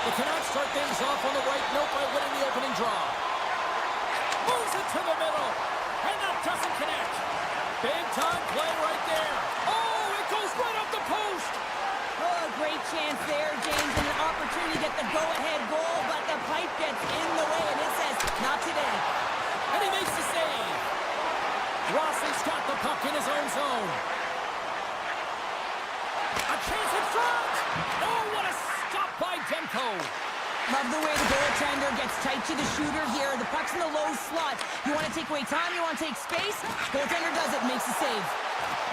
The Canucks start things off on the right note by winning the opening draw. Moves it to the middle, and that doesn't connect. Big time play right there. Oh, it goes right up the post. Oh, great chance there, James, and an opportunity to get the go-ahead goal, but the pipe gets in the way, and it says, not today. And he makes the save. Rossi's got the puck in his own zone. A chance in front. Oh, what a stop by Demko. Love the way the goaltender gets tight to the shooter here. The puck's in the low slot. You want to take away time, you want to take space. Goaltender does it, makes the save.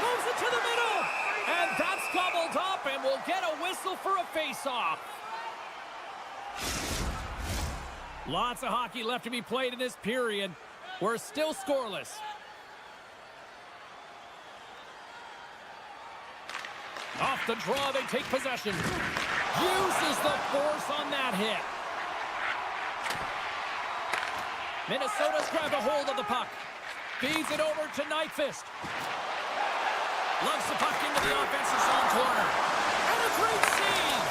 Moves it to the middle. And that's gobbled up, and we'll get a whistle for a face-off. Lots of hockey left to be played in this period. We're still scoreless. Off the draw, they take possession. Uses the force on that hit. Minnesota's grabbed a hold of the puck. Feeds it over to Nyquist. Loves the puck into the offensive zone corner. And a great save.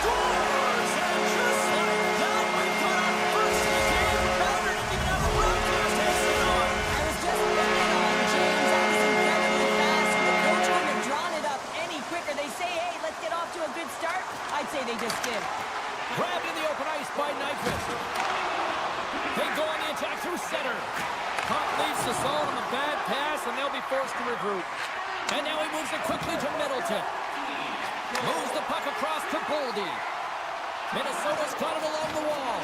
Scores! And just like that, we've got our first game. Now we're going to have a broadcast headset on. I was just looking on James. That was incredibly fast. And the coach wouldn't have drawn it up any quicker. They say, hey, let's get off to a good start. I'd say they just did. Grabbed in the open ice by Nyquist. They go on the attack through center. Puck leaves the zone on a bad pass, and they'll be forced to regroup. And now he moves it quickly to Middleton. Moves the puck across to Boldy. Minnesota's got it along the wall.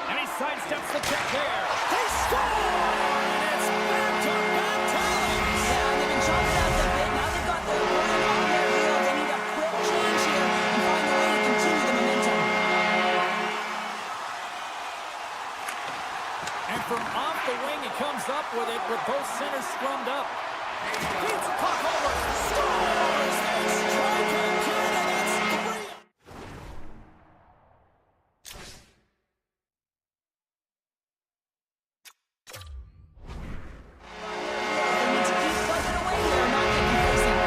And he sidesteps the check there. They score! And it's back-to-back tallies. Yeah, they've been chopped out a bit. Now they've got the running on their heels. They need a quick change here and find a way to continue the momentum. And from off the wing, he comes up with it with both centers scrummed up. Feeds the puck over. Scores! They strike again, and it's 3. They need to keep plugging away here and not get complacent.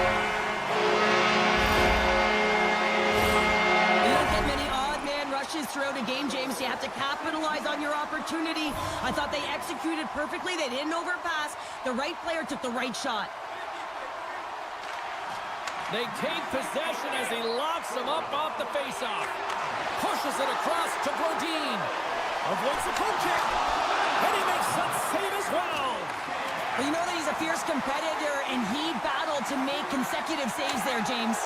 You don't get many odd man rushes throughout a game, James. You have to capitalize on your opportunity. I thought they executed perfectly. They didn't overpass. The right player took the right shot. They take possession as he locks him up off the faceoff. Pushes it across to Brodin. Avoids the poke kick. And he makes that save as well. Well, you know that he's a fierce competitor, and he battled to make consecutive saves there, James.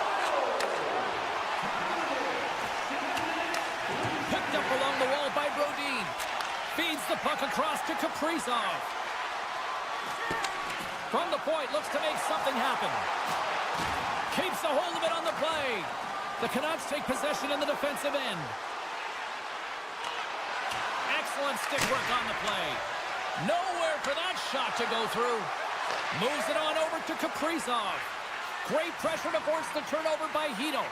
Picked up along the wall by Brodin. Feeds the puck across to Kaprizov. From the point, looks to make something happen. Keeps a hold of it on the play. The Canucks take possession in the defensive end. Excellent stick work on the play. Nowhere for that shot to go through. Moves it on over to Kaprizov. Great pressure to force the turnover by Hito.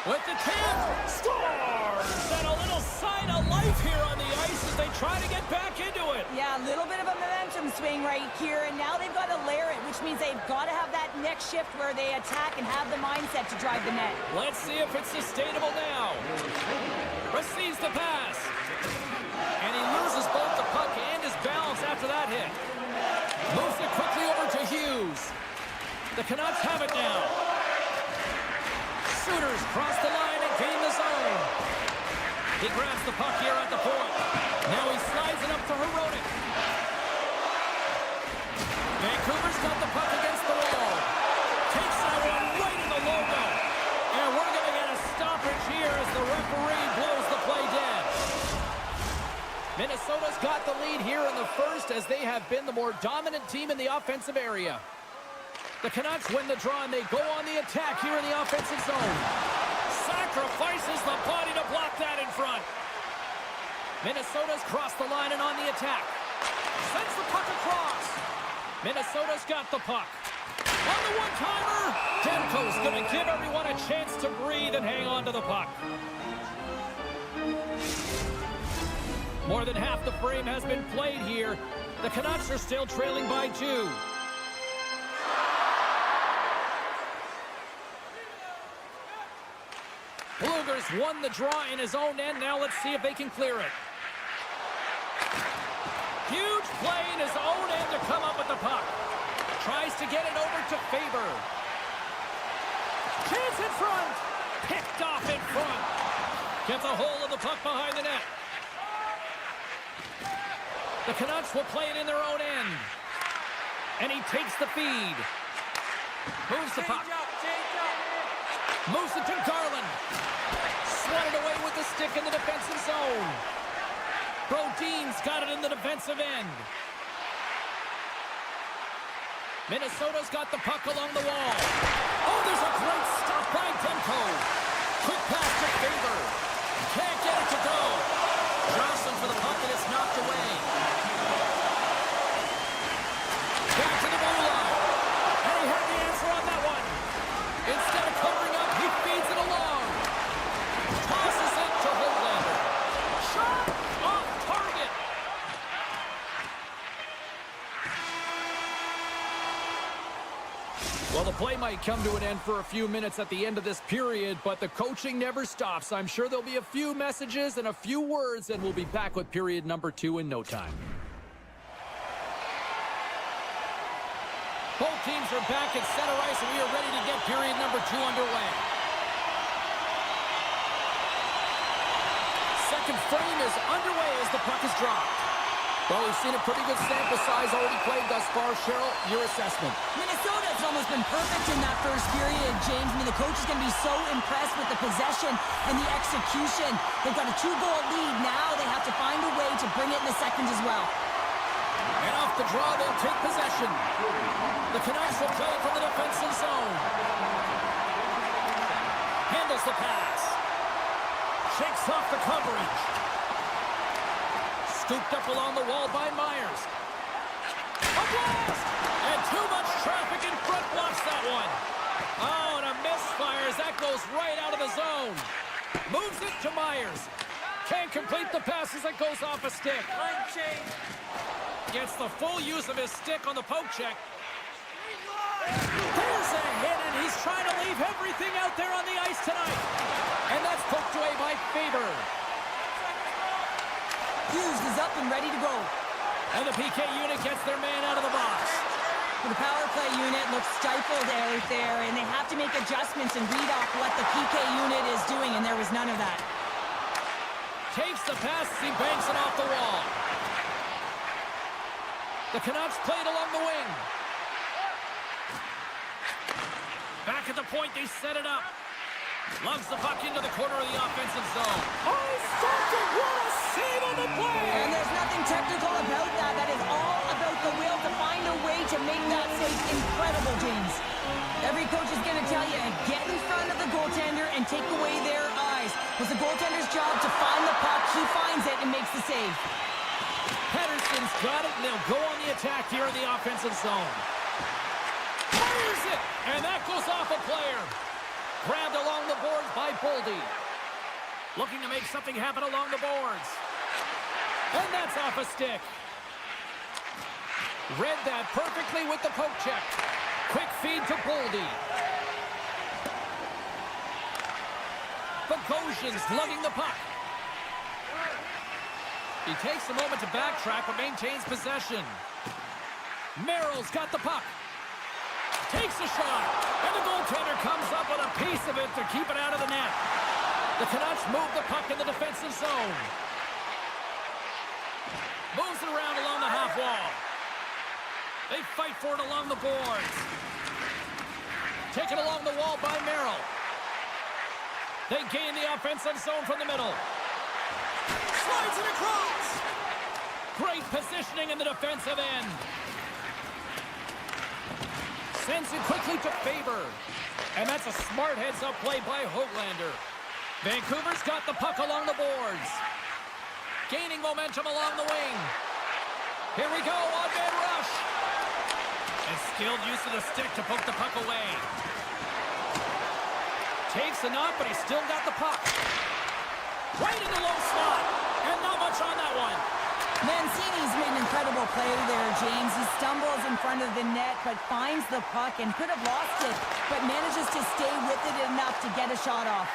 With the tip, scores! And a little sign of life here on the ice as they try to get back into it. Yeah, a little bit of a momentum swing right here, and now they've got to layer it, which means they've got to have that next shift where they attack and have the mindset to drive the net. Let's see if it's sustainable now. Receives the pass. And he loses both the puck and his balance after that hit. Moves it quickly over to Hughes. The Canucks have it now. Shooters cross the line and gain the zone. He grabs the puck here at the point. Now he slides it up to Hronek. Vancouver's got the puck against the wall. Takes that one right in the logo. And we're going to get a stoppage here as the referee blows the play dead. Minnesota's got the lead here in the first as they have been the more dominant team in the offensive area. The Canucks win the draw, and they go on the attack here in the offensive zone. Sacrifices the body to block that in front. Minnesota's crossed the line and on the attack. Sends the puck across. Minnesota's got the puck. On the one-timer, Demko's going to give everyone a chance to breathe and hang on to the puck. More than half the frame has been played here. The Canucks are still trailing by 2. Blueger's Canucks won the draw in his own end. Now let's see if they can clear it. Huge play in his own end to come up with the puck. Tries to get it over to Faber. Chance in front. Picked off in front. Gets a hold of the puck behind the net. The Canucks will play it in their own end. And he takes the feed. Moves the puck. Moves it to Garland. Swatted away with the stick in the defensive zone. Brodin's got it in the defensive end. Minnesota's got the puck along the wall. Oh, there's a great stop by Demko. Quick pass to Faber. Can't get it to go. Johnson for the puck, and it's knocked away. Back to the blue line. And he had the answer on that one. Instead of covering up, he feeds it along. Tosses it to Hoglander. Shot off target. Well, the play might come to an end for a few minutes at the end of this period, but the coaching never stops. I'm sure there'll be a few messages and a few words, and we'll be back with period number 2 in no time. Both teams are back at center ice, and we are ready to get period number 2 underway. Second frame is underway as the puck is dropped. Well, we've seen a pretty good sample size already played thus far. Cheryl, your assessment. Minnesota's almost been perfect in that first period, James. I mean, the coach is going to be so impressed with the possession and the execution. They've got a 2-goal lead now. They have to find a way to bring it in the second as well. And off the draw, they'll take possession. The Canucks will play it from the defensive zone. Handles the pass. Shakes off the coverage. Scooped up along the wall by Myers. A blast! And too much traffic in front blocks that one. Oh, and a misfire as that goes right out of the zone. Moves it to Myers. Can't complete the pass as it goes off a stick. Line change. Gets the full use of his stick on the poke check. There's a hit, and he's trying to leave everything out there on the ice tonight. And that's poked away by Faber. Hughes is up and ready to go. And the PK unit gets their man out of the box. The power play unit looks stifled out there, and they have to make adjustments and read off what the PK unit is doing, and there was none of that. Takes the pass as he banks it off the wall. The Canucks played along the wing. Back at the point, they set it up. Lugs the puck into the corner of the offensive zone. Oh, stopped it! What a save on the play! And there's nothing technical about that. That is all about the will to find a way to make that save incredible, James. Every coach is going to tell you, get in front of the goaltender and take away their eyes. It's the goaltender's job to find the puck. He finds it and makes the save. Pettersson's got it, and they'll go on the attack here in the offensive zone. Fires it, and that goes off a player. Grabbed along the boards by Boldy. Looking to make something happen along the boards. And that's off a stick. Read that perfectly with the poke check. Quick feed to Boldy. Bogosian's lugging the puck. He takes a moment to backtrack but maintains possession. Merrill's got the puck. Takes a shot, and the goaltender comes up with a piece of it to keep it out of the net. The Canucks move the puck in the defensive zone. Moves it around along the half wall. They fight for it along the boards. Taken along the wall by Merrill. They gain the offensive zone from the middle. Slides it across. Great positioning in the defensive end. Sends it quickly to Faber. And that's a smart heads-up play by Hoglander. Vancouver's got the puck along the boards. Gaining momentum along the wing. Here we go, on-man rush. And skilled use of the stick to poke the puck away. Takes a knock, but he's still got the puck. Right in the low slot. And not much on that one. Mancini's made an incredible play there, James. He stumbles in front of the net, but finds the puck and could have lost it, but manages to stay with it enough to get a shot off.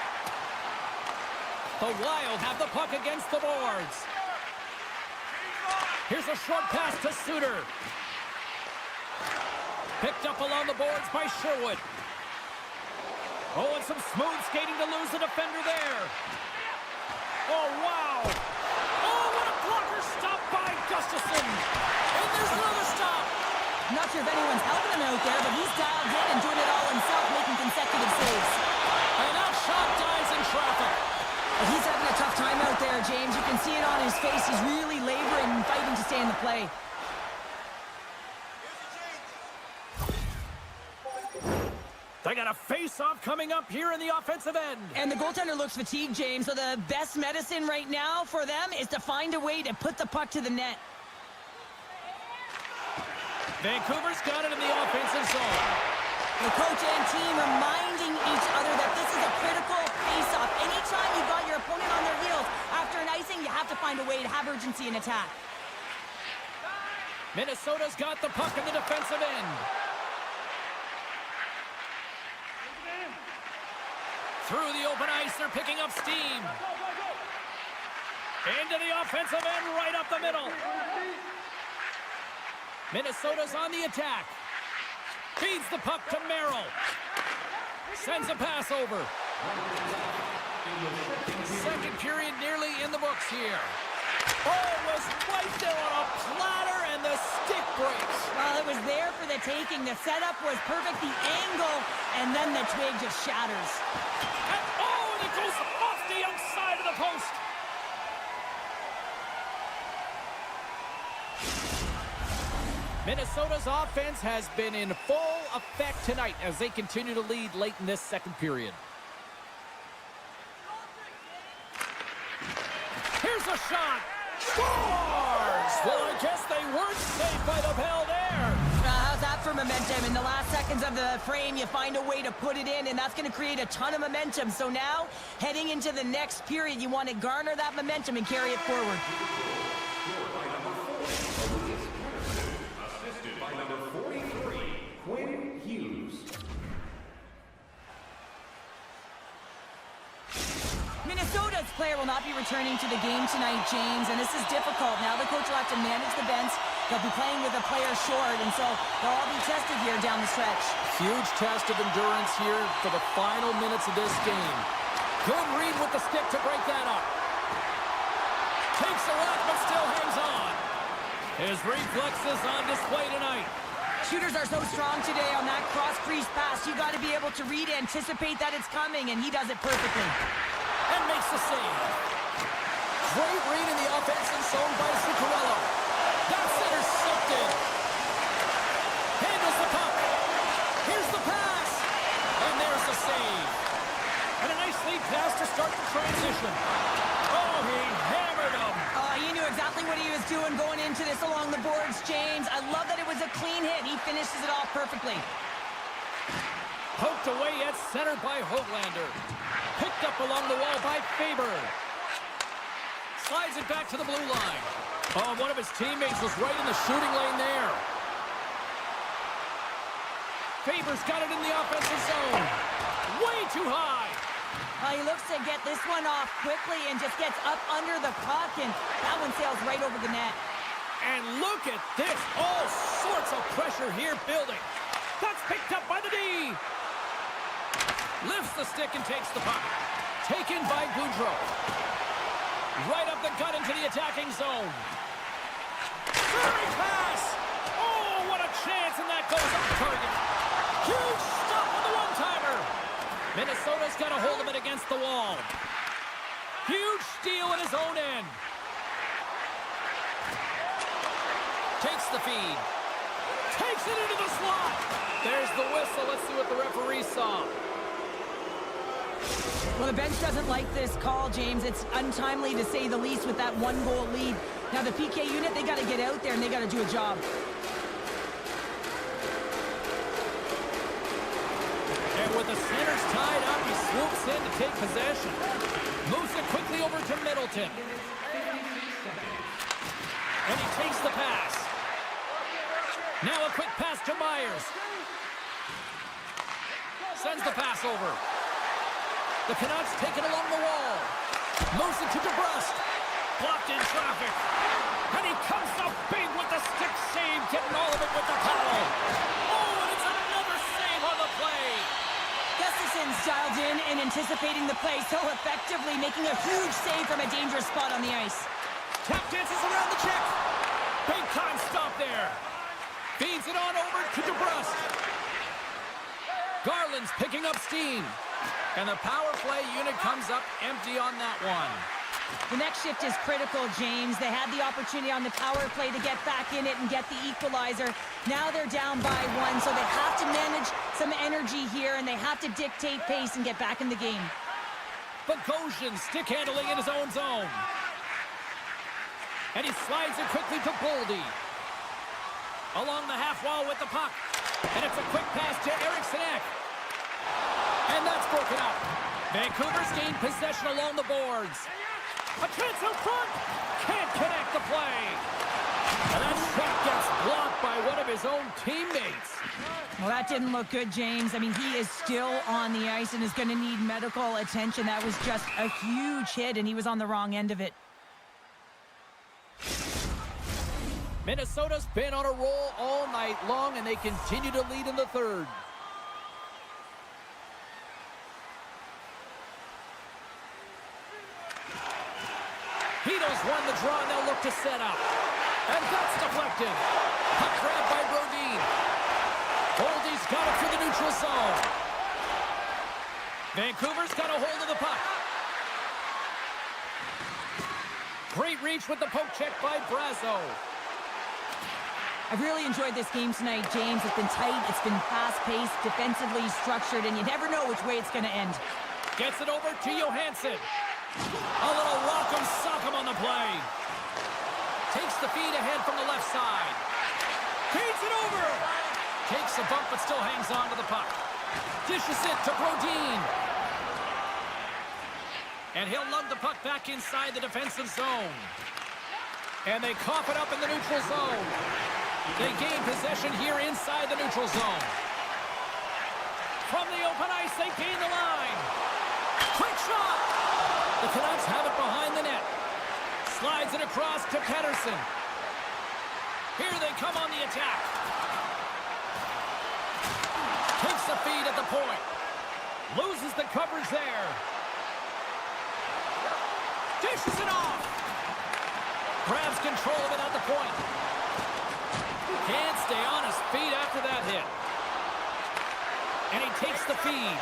The Wild have the puck against the boards. Here's a short pass to Suter. Picked up along the boards by Sherwood. Oh, and some smooth skating to lose the defender there. Oh, wow. Oh, what a blocker stop by Gustafsson. And there's another stop. I'm not sure if anyone's helping him out there, but he's dialed in and doing it all himself, making consecutive saves. And that shot dies in traffic. He's having a tough time out there, James. You can see it on his face. He's really laboring and fighting to stay in the play. They got a face-off coming up here in the offensive end. And the goaltender looks fatigued, James, so the best medicine right now for them is to find a way to put the puck to the net. Vancouver's got it in the offensive zone. The coach and team reminding each other that this is a critical face-off. Anytime you got your opponent on their heels after an icing, you have to find a way to have urgency in attack. Minnesota's got the puck in the defensive end. Through the open ice, they're picking up steam. Into the offensive end, right up the middle. Minnesota's on the attack. Feeds the puck to Merrill. Sends a pass over. Second period nearly in the books here. Oh, it was right there on a platter, and the stick breaks. Well, it was there for the taking. The setup was perfect, the angle, and then the twig just shatters. And oh, and it goes off the outside of the post. Minnesota's offense has been in full effect tonight as they continue to lead late in this second period. Here's a shot. Scores! Well, I guess they weren't safe by the bell there. How's that for momentum? In the last seconds of the frame, you find a way to put it in, and that's going to create a ton of momentum. So now, heading into the next period, you want to garner that momentum and carry it forward. Minnesota's player will not be returning to the game tonight, James, and this is difficult. Now the coach will have to manage the bench. They'll be playing with a player short, and so they'll all be tested here down the stretch. Huge test of endurance here for the final minutes of this game. Good read with the stick to break that up. Takes a lot, but still hangs on. His reflexes on display tonight. Shooters are so strong today on that cross-crease pass. You got to be able to read, anticipate that it's coming, and he does it perfectly. And makes the save. Great read in the offensive zone by Zuccarello. That's intercepted. Handles the puck. Here's the pass. And there's the save. And a nice lead pass to start the transition. Oh, he hammered him. He knew exactly what he was doing going into this along the boards, James. I love that it was a clean hit. He finishes it off perfectly. Poked away yet centered by Hoglander. Picked up along the wall by Faber. Slides it back to the blue line. Oh, one of his teammates was right in the shooting lane there. Faber's got it in the offensive zone. Way too high. He looks to get this one off quickly and just gets up under the puck, and that one sails right over the net. And look at this. All sorts of pressure here building. That's picked up by the D. Lifts the stick and takes the puck. Taken by Boudreau. Right up the gut into the attacking zone. Very pass. Oh, what a chance, and that goes off target. Huge stop with the one-timer. Minnesota's got a hold of it against the wall. Huge steal in his own end. Takes the feed. Takes it into the slot. There's the whistle. Let's see what the referee saw. Well, the bench doesn't like this call, James. It's untimely to say the least with that one-goal lead. Now, the PK unit, they got to get out there and they got to do a job. And with the centers tied up, he swoops in to take possession. Moves it quickly over to Middleton. And he takes the pass. Now a quick pass to Myers. Sends the pass over. The Canucks take it along the wall. Moves it to DeBrusque. Blocked in traffic. And he comes up big with the stick save, getting all of it with the paddle. Oh, and it's another save on the play. Gustafson's dialed in and anticipating the play so effectively, making a huge save from a dangerous spot on the ice. Tap dances around the check. Big time stop there. Feeds it on over to DeBrusque. Garland's picking up steam. And the power play unit comes up empty on that one. The next shift is critical, James. They had the opportunity on the power play to get back in it and get the equalizer. Now they're down by 1, so they have to manage some energy here, and they have to dictate pace and get back in the game. Bogosian stick handling in his own zone. And he slides it quickly to Boldy. Along the half wall with the puck. And it's a quick pass to Eriksson. And that's broken up. Vancouver's gained possession along the boards. A chance out front. Can't connect the play. And that shot gets blocked by one of his own teammates. Well, that didn't look good, James. I mean, he is still on the ice and is going to need medical attention. That was just a huge hit, and he was on the wrong end of it. Minnesota's been on a roll all night long, and they continue to lead in the third. Hedo's won the draw, and they'll look to set up. And that's deflected. Puck grabbed by Brodin. Boldy's got it through the neutral zone. Vancouver's got a hold of the puck. Great reach with the poke check by Brazo. I've really enjoyed this game tonight, James. It's been tight, it's been fast-paced, defensively structured, and you never know which way it's going to end. Gets it over to Johansson. A little rock'em sock'em on the play. Takes the feed ahead from the left side. Feeds it over. Takes a bump but still hangs on to the puck. Dishes it to Brodin. And he'll lug the puck back inside the defensive zone. And they cough it up in the neutral zone. They gain possession here inside the neutral zone. From the open ice, they gain the line. Quick shot! The Canucks have it behind the net. Slides it across to Pettersson. Here they come on the attack. Takes the feed at the point. Loses the coverage there. Dishes it off. Grabs control of it at the point. Can't stay on his feet after that hit. And he takes the feed.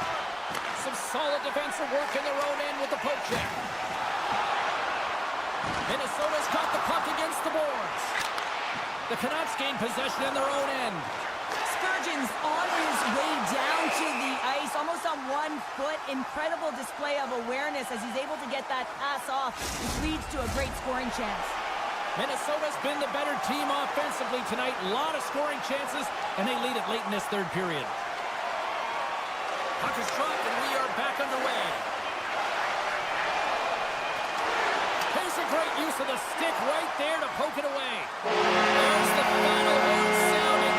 Some solid defensive work in their own end with the poke check. Minnesota's got the puck against the boards. The Canucks gain possession in their own end. Spurgeon's on his way down to the ice, almost on 1 foot. Incredible display of awareness as he's able to get that pass off, which leads to a great scoring chance. Minnesota's been the better team offensively tonight. A lot of scoring chances, and they lead it late in this third period. Puck is dropped, and we are back underway. Here's a great use of the stick right there to poke it away. There's the final word sounding.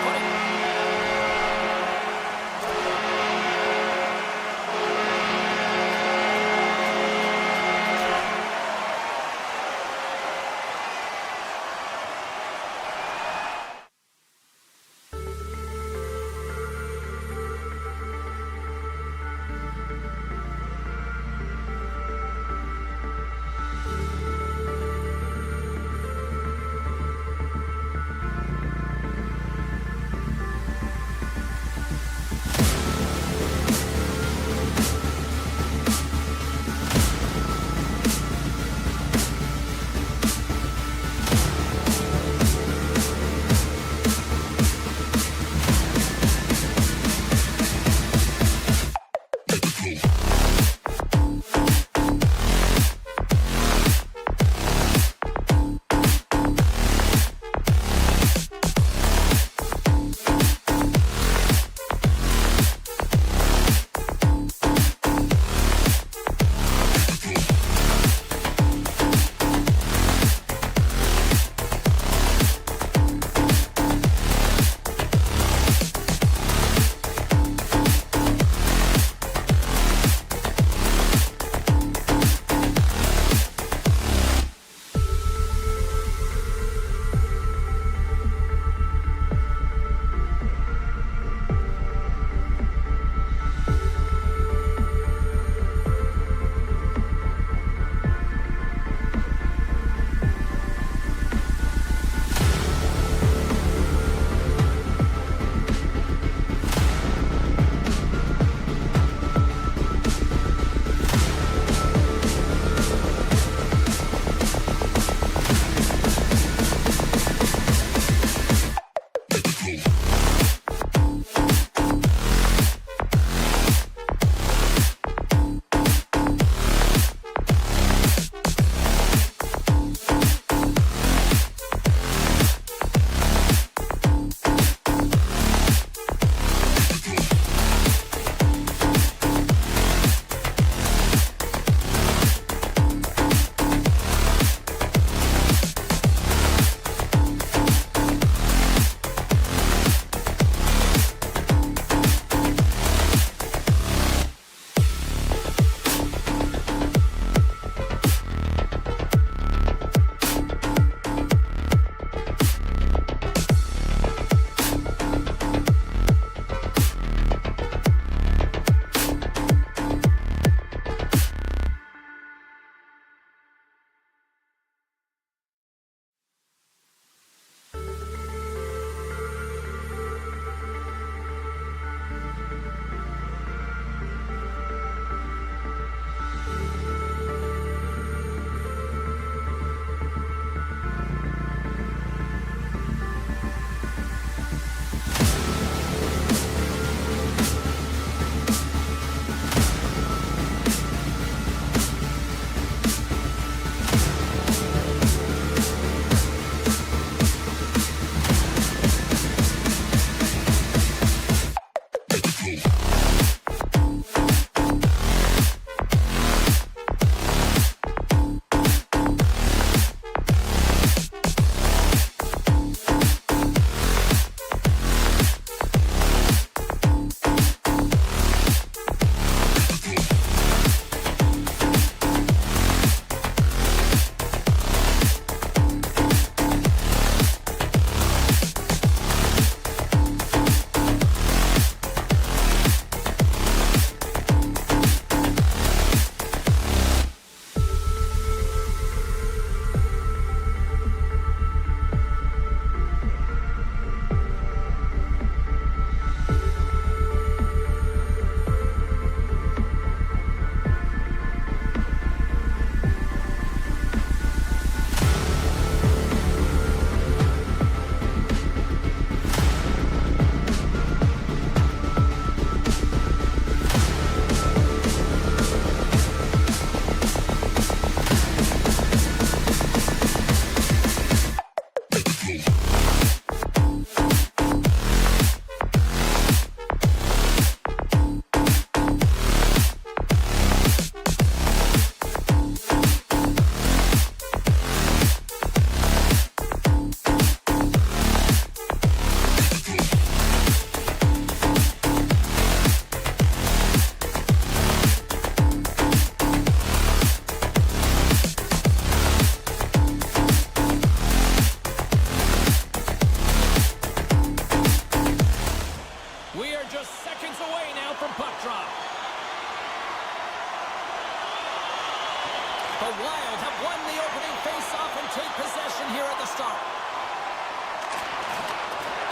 Wild have won the opening face-off and take possession here at the start.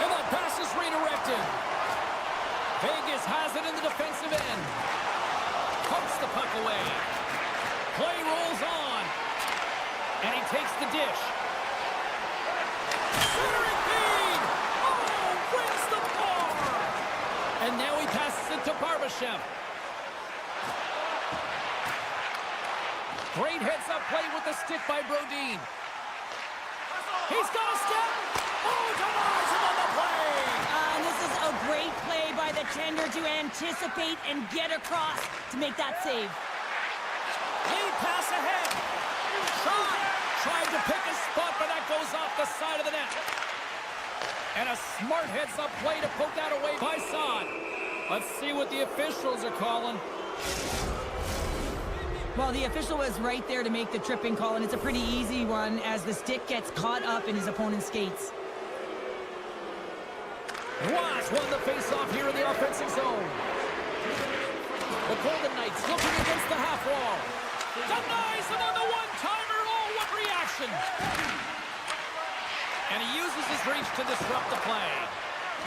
And that pass is redirected. Vegas has it in the defensive end. Pokes the puck away. Play rolls on. And he takes the dish. Centering feed! Oh, wins the bar! And now he passes it to Barbashev. Great heads-up play with the stick by Brodin. He's got a step. Oh, denies him on the play. And this is a great play by the tender to anticipate and get across to make that save. Lead pass ahead. Tried to pick a spot, but that goes off the side of the net. And a smart heads-up play to poke that away by Son. Let's see what the officials are calling. Well, the official was right there to make the tripping call, and it's a pretty easy one as the stick gets caught up in his opponent's skates. Ross won the face-off here in the offensive zone. The Golden Knights looking against the half wall. Denies him on the one-timer. Oh, what reaction! And he uses his reach to disrupt the play.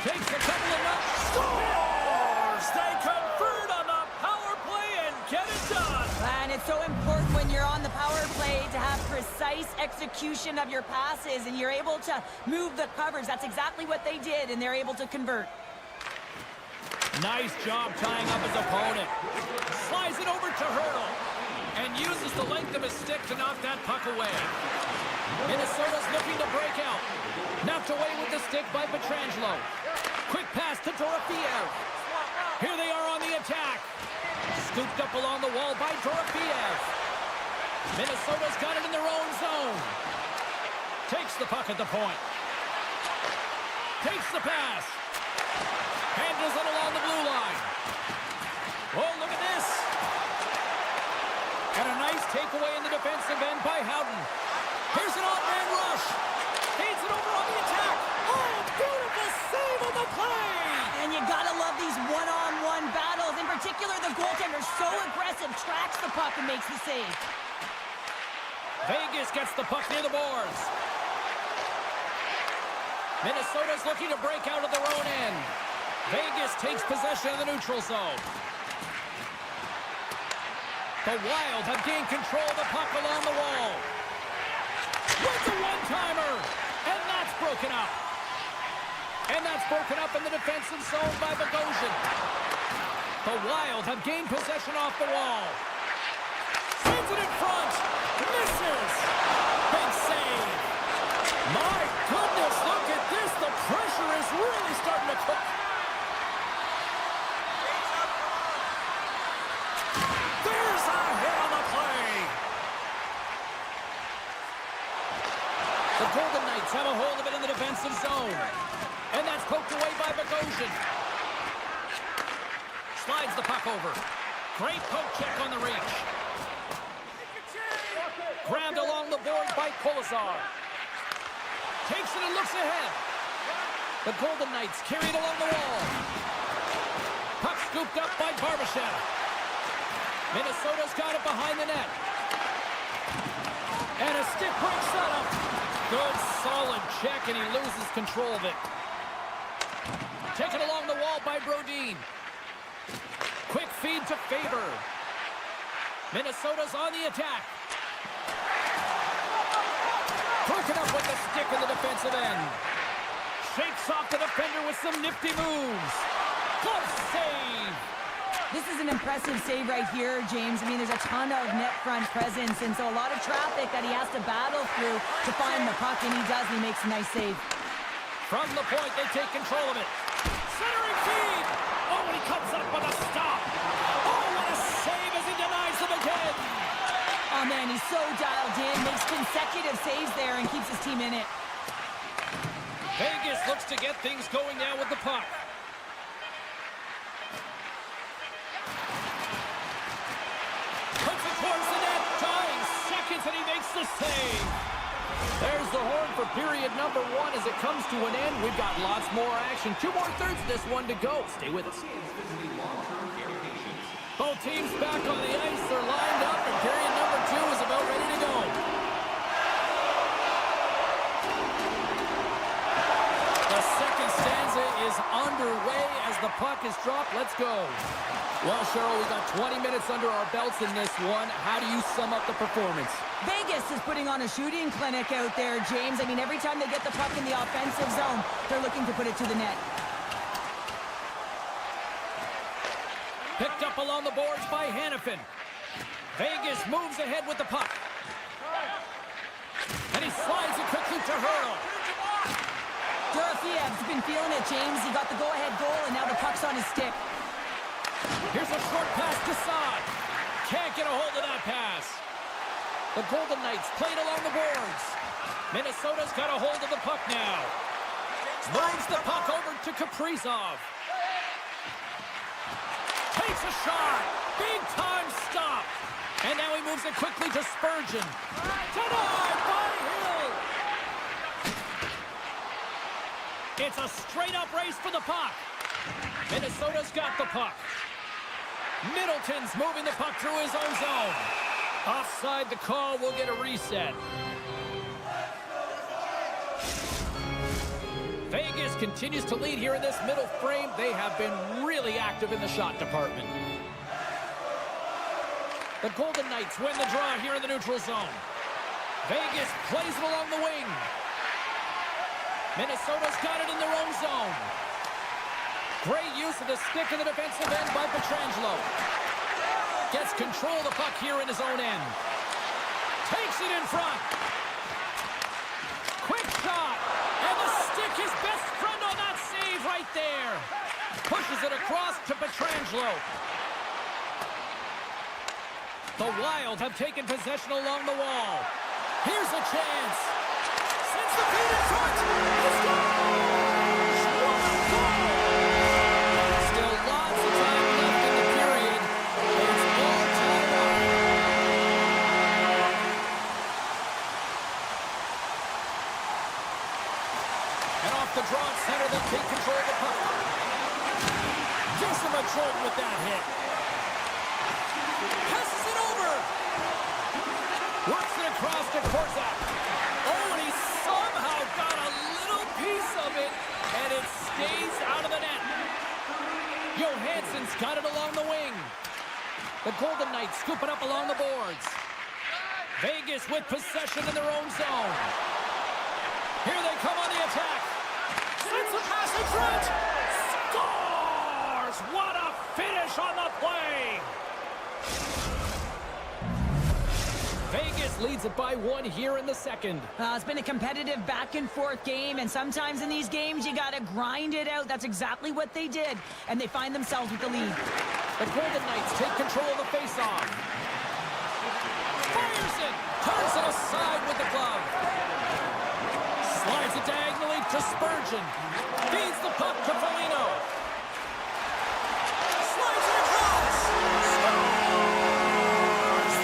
Takes a couple of nuts. Scores! They convert on the power play and get it done. And it's so important when you're on the power play to have precise execution of your passes, and you're able to move the covers. That's exactly what they did, and they're able to convert. Nice job tying up his opponent. Slides it over to Hurdle. And uses the length of his stick to knock that puck away. Minnesota's looking to break out. Knocked away with the stick by Pietrangelo. Quick pass to Dorofeev. Here they are on the attack. Scooped up along the wall by Dorofeev. Minnesota's got it in their own zone. Takes the puck at the point. Takes the pass. Handles it along the blue line. Oh, look at this. And a nice takeaway in the defensive end by Howden. Here's an odd-man rush. Feeds it over on the attack. Oh, beautiful save on the play. And you gotta love these one-on-one battles. In particular, the goaltender so aggressive, tracks the puck and makes the save. Vegas gets the puck near the boards. Minnesota's looking to break out of their own end. Vegas takes possession of the neutral zone. The Wild have gained control of the puck along the wall. With the one-timer. And that's broken up. And that's broken up in the defensive zone by Bogosian. The Wild have gained possession off the wall. Sends it in front. Misses. Big save. My goodness, look at this. The pressure is really starting to cook. There's a hit on the play. The Golden Knights have a hold of it in the defensive zone. And that's poked away by Bogosian. Slides the puck over. Great poke check on the reach. Grabbed along the boards by Kolesar. Takes it and looks ahead. The Golden Knights carry it along the wall. Puck scooped up by Barbashev. Minnesota's got it behind the net. And a stick break setup. Good, solid check, and he loses control of it. Taken along the wall by Brodin. Quick feed to Faber. Minnesota's on the attack. Broken up with the stick in the defensive end. Shakes off the defender with some nifty moves. Glove save. This is an impressive save right here, James. I mean, there's a ton of net front presence, and so a lot of traffic that he has to battle through to find the puck, and he does, and he makes a nice save. From the point, they take control of it. Centering feed! Oh, and he comes up with a stop. Oh, what a save as he denies them again. Oh, man, he's so dialed in, makes consecutive saves there, and keeps his team in it. Vegas looks to get things going now with the puck. Puts it towards the net, dying seconds, and he makes the save. There's the horn for period number one as it comes to an end. We've got lots more action. 2 more thirds of this one to go. Stay with us. Both teams back on the ice. They're lined up, and period number two is about ready to is underway as the puck is dropped. Let's go. Well, Cheryl, we got 20 minutes under our belts in this one. How do you sum up the performance? Vegas is putting on a shooting clinic out there, James. I mean, every time they get the puck in the offensive zone, they're looking to put it to the net. Picked up along the boards by Hanifin. Vegas moves ahead with the puck. And he slides it quickly to Hurl. Dorofiev's been feeling it, James. He got the go-ahead goal, and now the puck's on his stick. Here's a short pass to Saad. Can't get a hold of that pass. The Golden Knights played along the boards. Minnesota's got a hold of the puck now. Moves the puck over to Kaprizov. Takes a shot. Big time stop. And now he moves it quickly to Spurgeon. Denied by Hill. It's a straight-up race for the puck. Minnesota's got the puck. Middleton's moving the puck through his own zone. Offside the call, will get a reset. Vegas continues to lead here in this middle frame. They have been really active in the shot department. The Golden Knights win the draw here in the neutral zone. Vegas plays it along the wing. Minnesota's got it in their own zone. Great use of the stick in the defensive end by Pietrangelo. Gets control of the puck here in his own end. Takes it in front. Quick shot. And the stick, his best friend on that save right there. Pushes it across to Pietrangelo. The Wild have taken possession along the wall. Here's a chance. Sends the feet in front. He scores! What a goal! Still lots of time left in the period. It's all tied up. And off the draw at center, they take control of the puck. Gives him a jolt with that hit. Passes it over. Works it across to Korzak. Oh, and he somehow got a little piece of it, and it stays out of the net. Johansson's got it along the wing. The Golden Knights scoop it up along the boards. Vegas with possession in their own zone. Here they come on the attack. Sends a pass in front. Scores! What a finish on the play! Vegas leads it by one here in the second. It's been a competitive back-and-forth game, and sometimes in these games, you got to grind it out. That's exactly what they did, and they find themselves with the lead. The Golden Knights take control of the face-off. Fires it! Turns it aside with the glove. Slides it diagonally to Spurgeon. Feeds the puck to Foligno. Slides it across. Scores!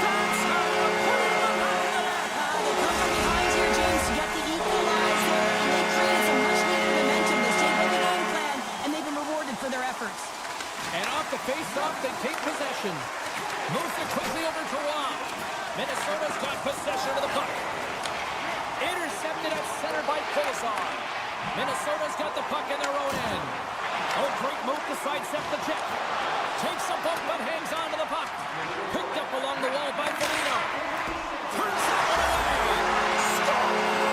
That's how you put it in the back of the net. They come from behind here, James, to get the equalizer, and they created some much-needed momentum. They stayed with the game plan, and they've been rewarded for their efforts. And off the face-off, they take possession. Moves it quickly over to Rob. Minnesota's got possession of the puck. Intercepted at center by Kolosov. Minnesota's got the puck in their own end. Oh, great move to sidestep the check. Takes a bump but hangs on to the puck. Picked up along the wall by Foligno. Turns that one away. Scores!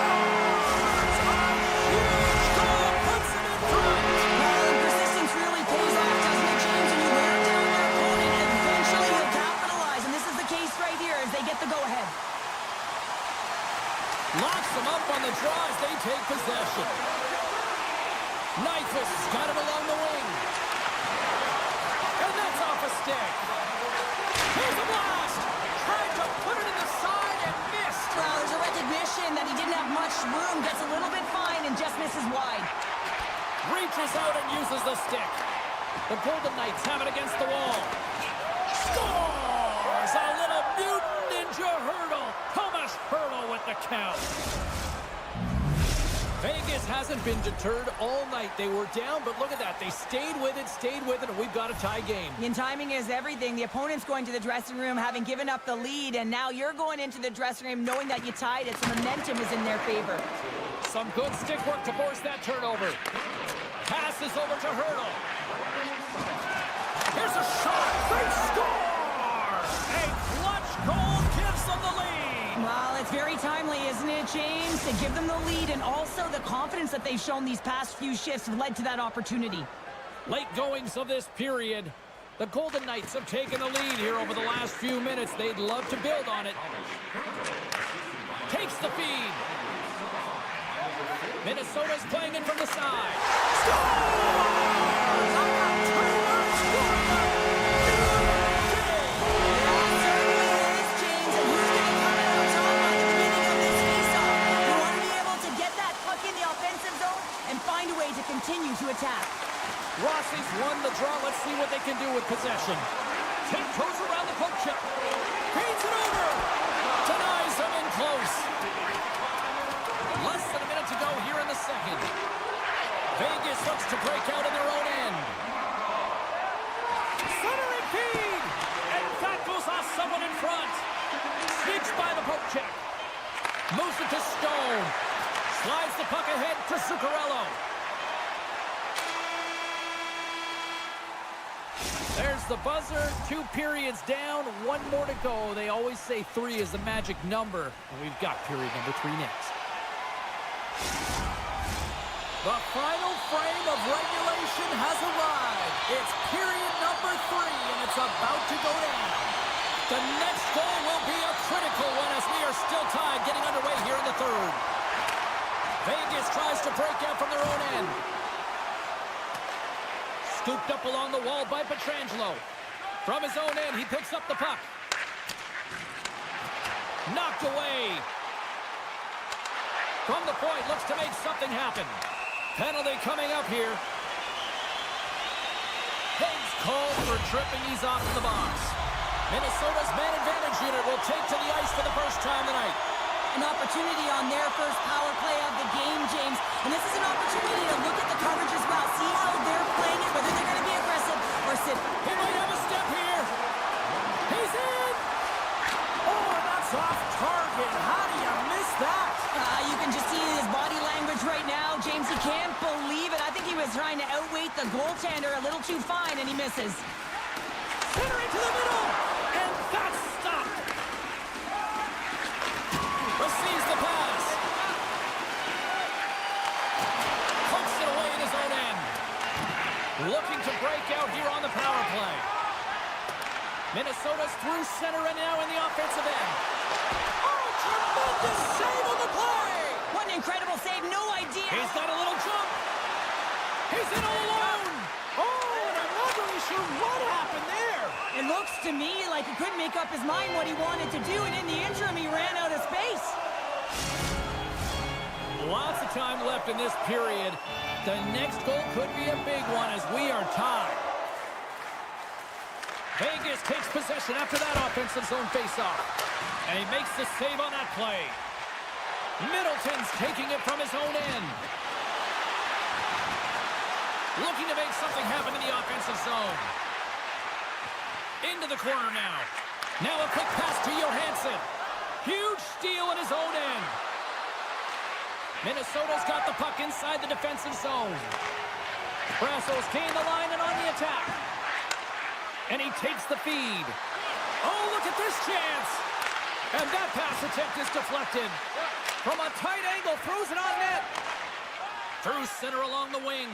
A huge goal puts it in front. Well, persistence really pays off, doesn't it, James? When you wear down your opponent, eventually you'll capitalize, and this is the case right here as they get the go-ahead. Locks them up on the draw as they take possession. Nyquist got it along the wing. And that's off a stick. Here's a blast. Tried to put it in the side and missed. Well, there's a recognition that he didn't have much room, gets a little bit fine, and just misses wide. Reaches out and uses the stick. The Golden Knights have it against the wall. Scores! A little mutant ninja hurdle. Thomas Hurdle with the count. Vegas hasn't been deterred all night. They were down, but look at that. They stayed with it, and we've got a tie game. And timing is everything. The opponent's going to the dressing room having given up the lead, and now you're going into the dressing room knowing that you tied it, so momentum is in their favor. Some good stick work to force that turnover. Passes is over to Hurdle. Here's a shot. They score! A clutch goal gives them the lead. Well, it's very timely, isn't it, James? To give them the lead, and also the confidence that they've shown these past few shifts have led to that opportunity. Late goings of this period. The Golden Knights have taken the lead here over the last few minutes. They'd love to build on it. Takes the feed. Minnesota's playing it from the side. Continue to attack. Rossi's won the draw. Let's see what they can do with possession. Tiptoes around the poke check. Feeds it over. Denies him in close. Less than a minute to go here in the second. Vegas looks to break out in their own end. Centering feed. And that goes off someone in front. Sneaks by the poke check. Moves it to Stone. Slides the puck ahead to Zuccarello. There's the buzzer. 2 periods down, 1 more to go. They always say 3 is the magic number. And we've got period number 3 next. The final frame of regulation has arrived. It's period number 3, and it's about to go down. The next goal will be a critical one as we are still tied, getting underway here in the third. Vegas tries to break out from their own end. Scooped up along the wall by Pietrangelo. From his own end, he picks up the puck. Knocked away. From the point, looks to make something happen. Penalty coming up here. Hayes called for tripping. He's off in the box. Minnesota's man advantage unit will take to the ice for the first time tonight. An opportunity on their first power play of the game, James. And this is an opportunity to look at the coverage as well. See how they're playing it, whether they're going to be aggressive or sit. He might have a step here. He's in. Oh, that's off target. How do you miss that? You can just see his body language right now, James. He can't believe it. I think he was trying to outweight the goaltender a little too fine, and he misses. Centering to the middle. And that's stopped. Receives the pass. Pokes it away in his own end. Looking to break out here on the power play. Minnesota's through center and now in the offensive end. Oh, tremendous save on the play! What an incredible save. No idea. He's got a little jump. He's in all alone. Oh, and I'm not really sure what happened there. It looks to me like he couldn't make up his mind what he wanted to do, and in the interim, he ran out of space. Lots of time left in this period. The next goal could be a big one as we are tied. Vegas takes possession after that offensive zone faceoff. And he makes the save on that play. Middleton's taking it from his own end. Looking to make something happen in the offensive zone. Into the corner now. Now a quick pass to Johansson. Huge steal in his own end. Minnesota's got the puck inside the defensive zone. Kratos gained the line and on the attack. And he takes the feed. Oh, look at this chance. And that pass attempt is deflected. From a tight angle, throws it on net. Through center along the wing.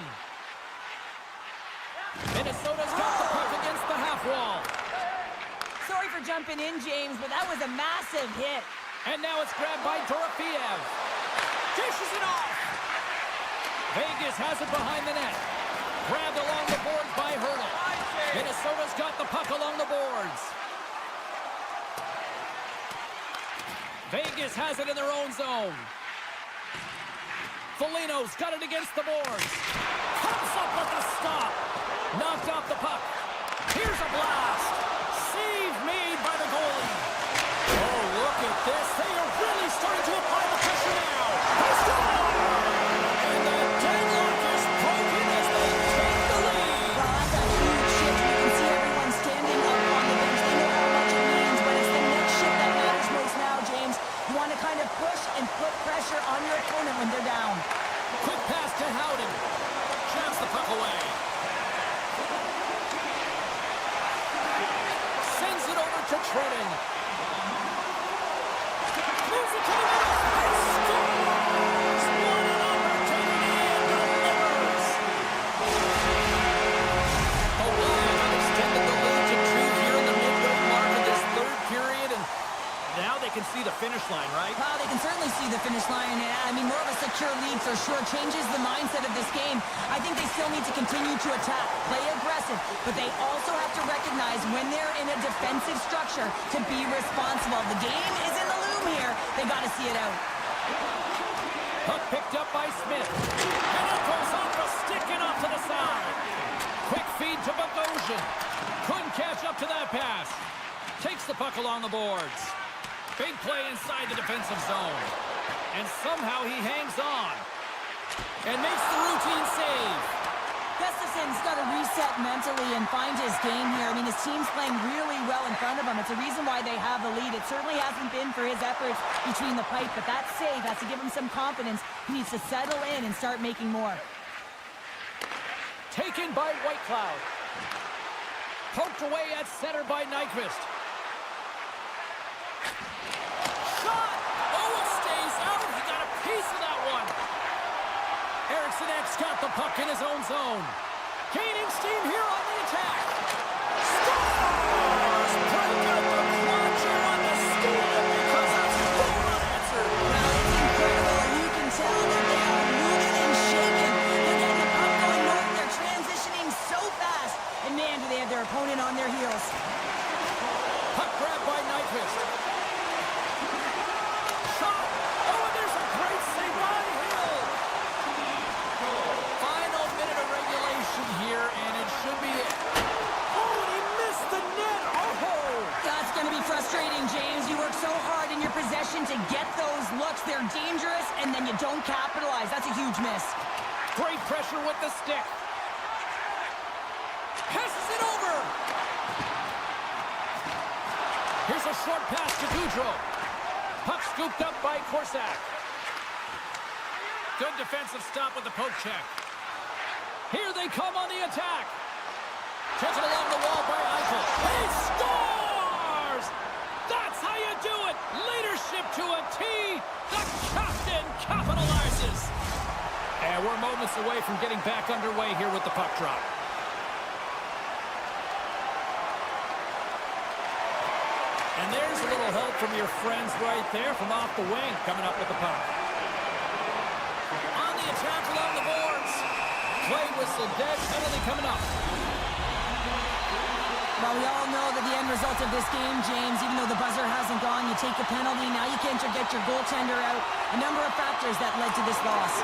Minnesota's got the puck against the half wall. Sorry for jumping in, James, but that was a massive hit. And now it's grabbed by Dorofeev. Dishes it off. Vegas has it behind the net. Grabbed along the boards by Hurdle. Minnesota's got the puck along the boards. Vegas has it in their own zone. Foligno's got it against the boards. Comes up with the stop. Knocked off the puck. Here's a blast. Save made by the goalie. Oh, look at this. They are really starting to apply the pressure now. They score! And the deadlock is broken as they take the lead. Well, that's a huge shift. You can see everyone standing up on the bench. They know how much it means, but it's the next shift that matters most now, James. You want to kind of push and put pressure on your opponent when they're down. Quick pass to Howden. Jams the the puck away. Sends it over to Trenton. Moves it to the middle. And scores! What an opportunity and delivers. The Wild have extended the lead to 2 here in the midway mark of this third period, and now they can see the finish line, right? Well, they can certainly see the finish line. I mean, more of a secure lead for sure. Changes the mindset of this game. I think they still need to continue to attack, play aggressive, but they also have to recognize when they're in a defensive structure to be responsible. The game is in the loom here. They got to see it out. Puck picked up by Smith. And it goes off the stick and off to the side. Quick feed to Bogosian. Couldn't catch up to that pass. Takes the puck along the boards. Big play inside the defensive zone. And somehow he hangs on. And makes the routine save. Gustafson's got to reset mentally and find his game here. I mean, his team's playing really well in front of him. It's a reason why they have the lead. It certainly hasn't been for his efforts between the pipe, but that save has to give him some confidence. He needs to settle in and start making more. Taken by Whitecloud. Poked away at center by Nyquist. Shot! Oh, it stays out. He got a piece of that one. Eriksson Ek's got the puck in his own zone. Gaining steam here on the attack. Scores! Break out the clutcher on the steal because it's still unanswered. Well, it's incredible. You can tell that they are moving and shaking. They're getting the puck going north. They're transitioning so fast. And man, do they have their opponent on their heels. Puck grab by Nyquist. Shot! Oh, and there's a great save by Hill. Final minute of regulation here, and it should be it. Oh, and he missed the net. Oh! That's going to be frustrating, James. You work so hard in your possession to get those looks. They're dangerous, and then you don't capitalize. That's a huge miss. Great pressure with the stick. Passes it over. Here's a short pass to Goudreau. Puck scooped up by Korsak. Good defensive stop with the poke check. Here they come on the attack. Tipped it along the wall by Eichel. He scores! That's how you do it. Leadership to a T. The captain capitalizes. And we're moments away from getting back underway here with the puck drop. And there's a little help from your friends right there from off the wing, coming up with the puck. On the attack along the boards. Play whistle dead, penalty coming up. Well, we all know that the end result of this game, James, even though the buzzer hasn't gone, you take a penalty, now you can't get your goaltender out. A number of factors that led to this loss.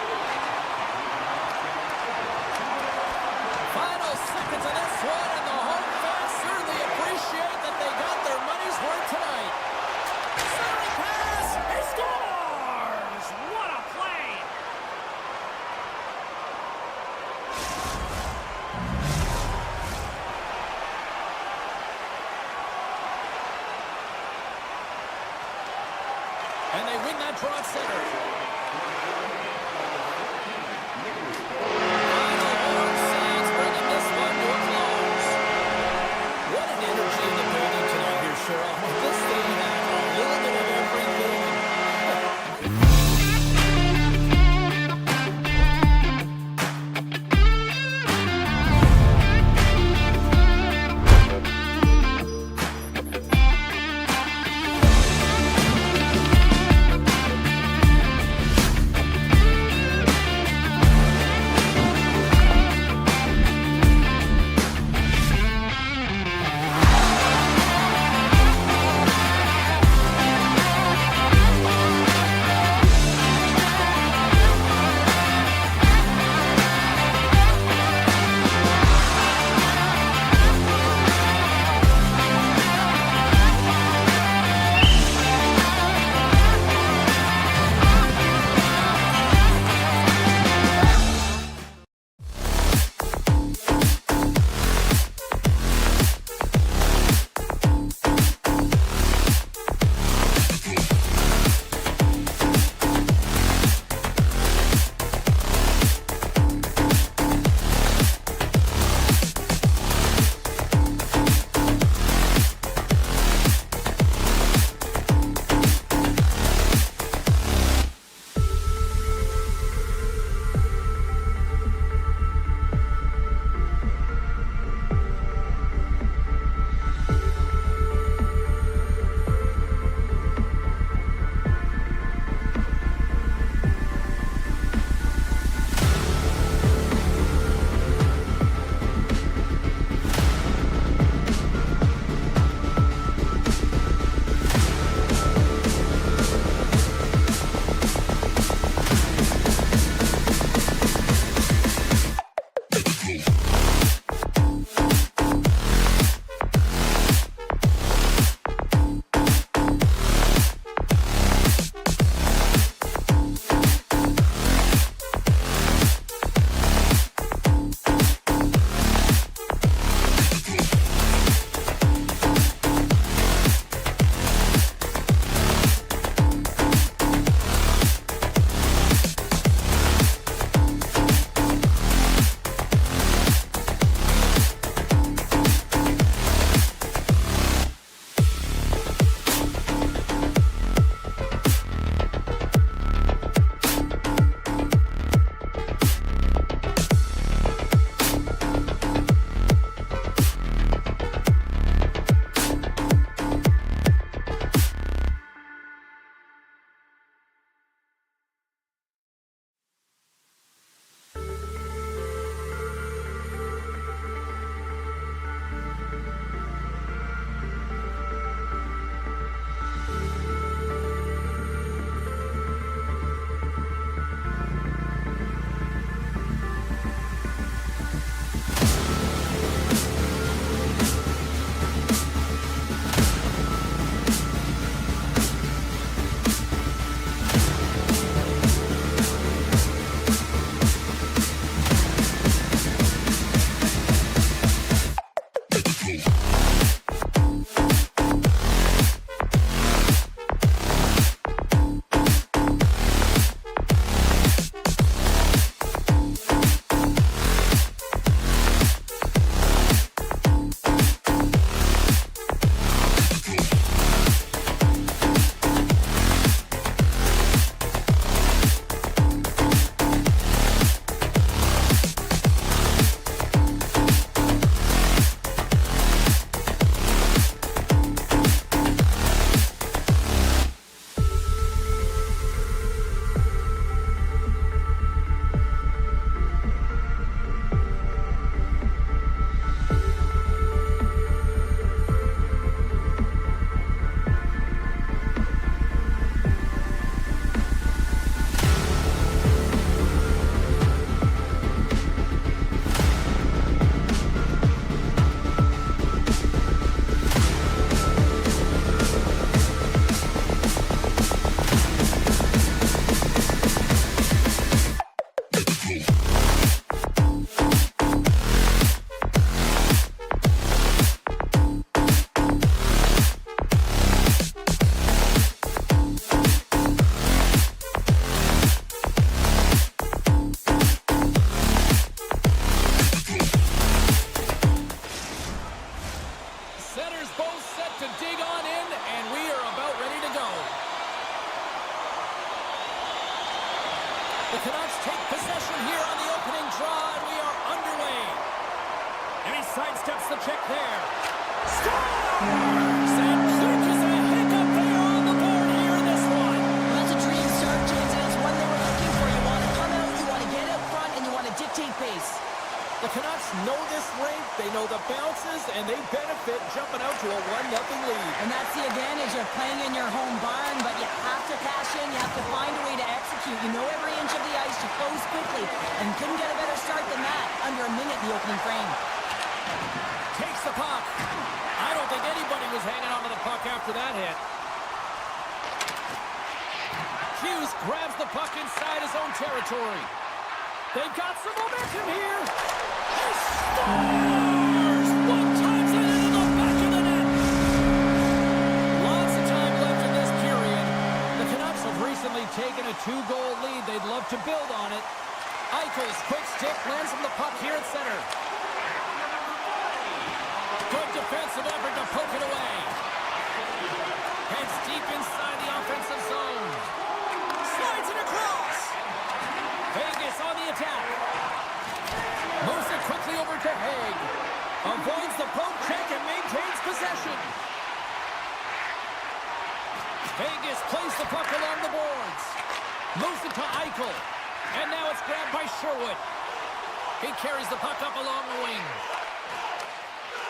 Final seconds of this one, and the home fans certainly appreciate that they got their money's worth tonight. Centering pass, he scores! What a play! And they win that draw at center. Final horn sounds, bringing this one to a close. What an energy in the building tonight here, Cheryl. This thing had a little bit of everything. Intercepts the check there. Scores! And quick as a hiccup, they are on the board here in this one. Well, that's a dream start, James, and it's one they were looking for. You want to come out, you want to get out front, and you want to dictate pace. The Canucks know this rink, they know the bounces, and they benefit jumping out to a 1-0 lead. And that's the advantage of playing in your home barn, but you have to cash in, you have to find a way to execute. You know every inch of the ice, you close quickly, and couldn't get a better start than that. Under a minute in the opening frame. Takes the puck. I don't think anybody was hanging on to the puck after that hit. Hughes grabs the puck inside his own territory. They've got some momentum here. He scores! One times it into the back of the net. Lots of time left in this period. The Canucks have recently taken a 2-goal lead. They'd love to build on it. Eichel's quick stick lands him the puck here at center. Good defensive effort to poke it away. Heads deep inside the offensive zone. Slides it across. Vegas on the attack. Moves it quickly over to Haig. Avoids the poke check and maintains possession. Vegas plays the puck along the boards. Moves it to Eichel. And now it's grabbed by Sherwood. He carries the puck up along the wing.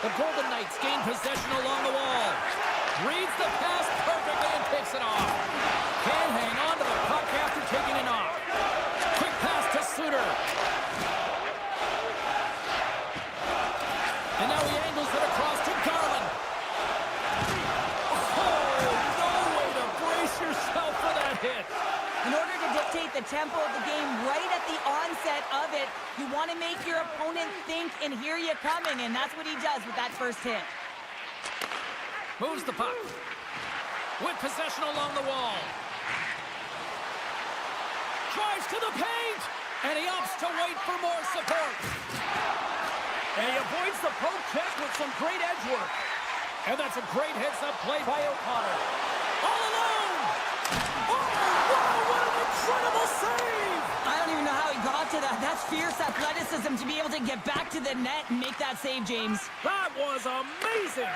The Golden Knights gain possession along the wall. Reads the pass perfectly and picks it off. Can't hang on to the puck after taking it off. Quick pass to Suter. And now he angles it across to Garland. Oh, no way to brace yourself for that hit. In order to dictate the tempo of the game right at the onset of it, you want to make your opponent think and hear you coming, and that's what he does with that first hit. Moves the puck. With possession along the wall. Drives to the paint, and he opts to wait for more support. And he avoids the poke check with some great edge work. And that's a great heads-up play by O'Connor. All alone! Oh, wow, what an incredible save! I don't even know how he got to that. That's fierce athleticism to be able to get back to the net and make that save, James. That was amazing!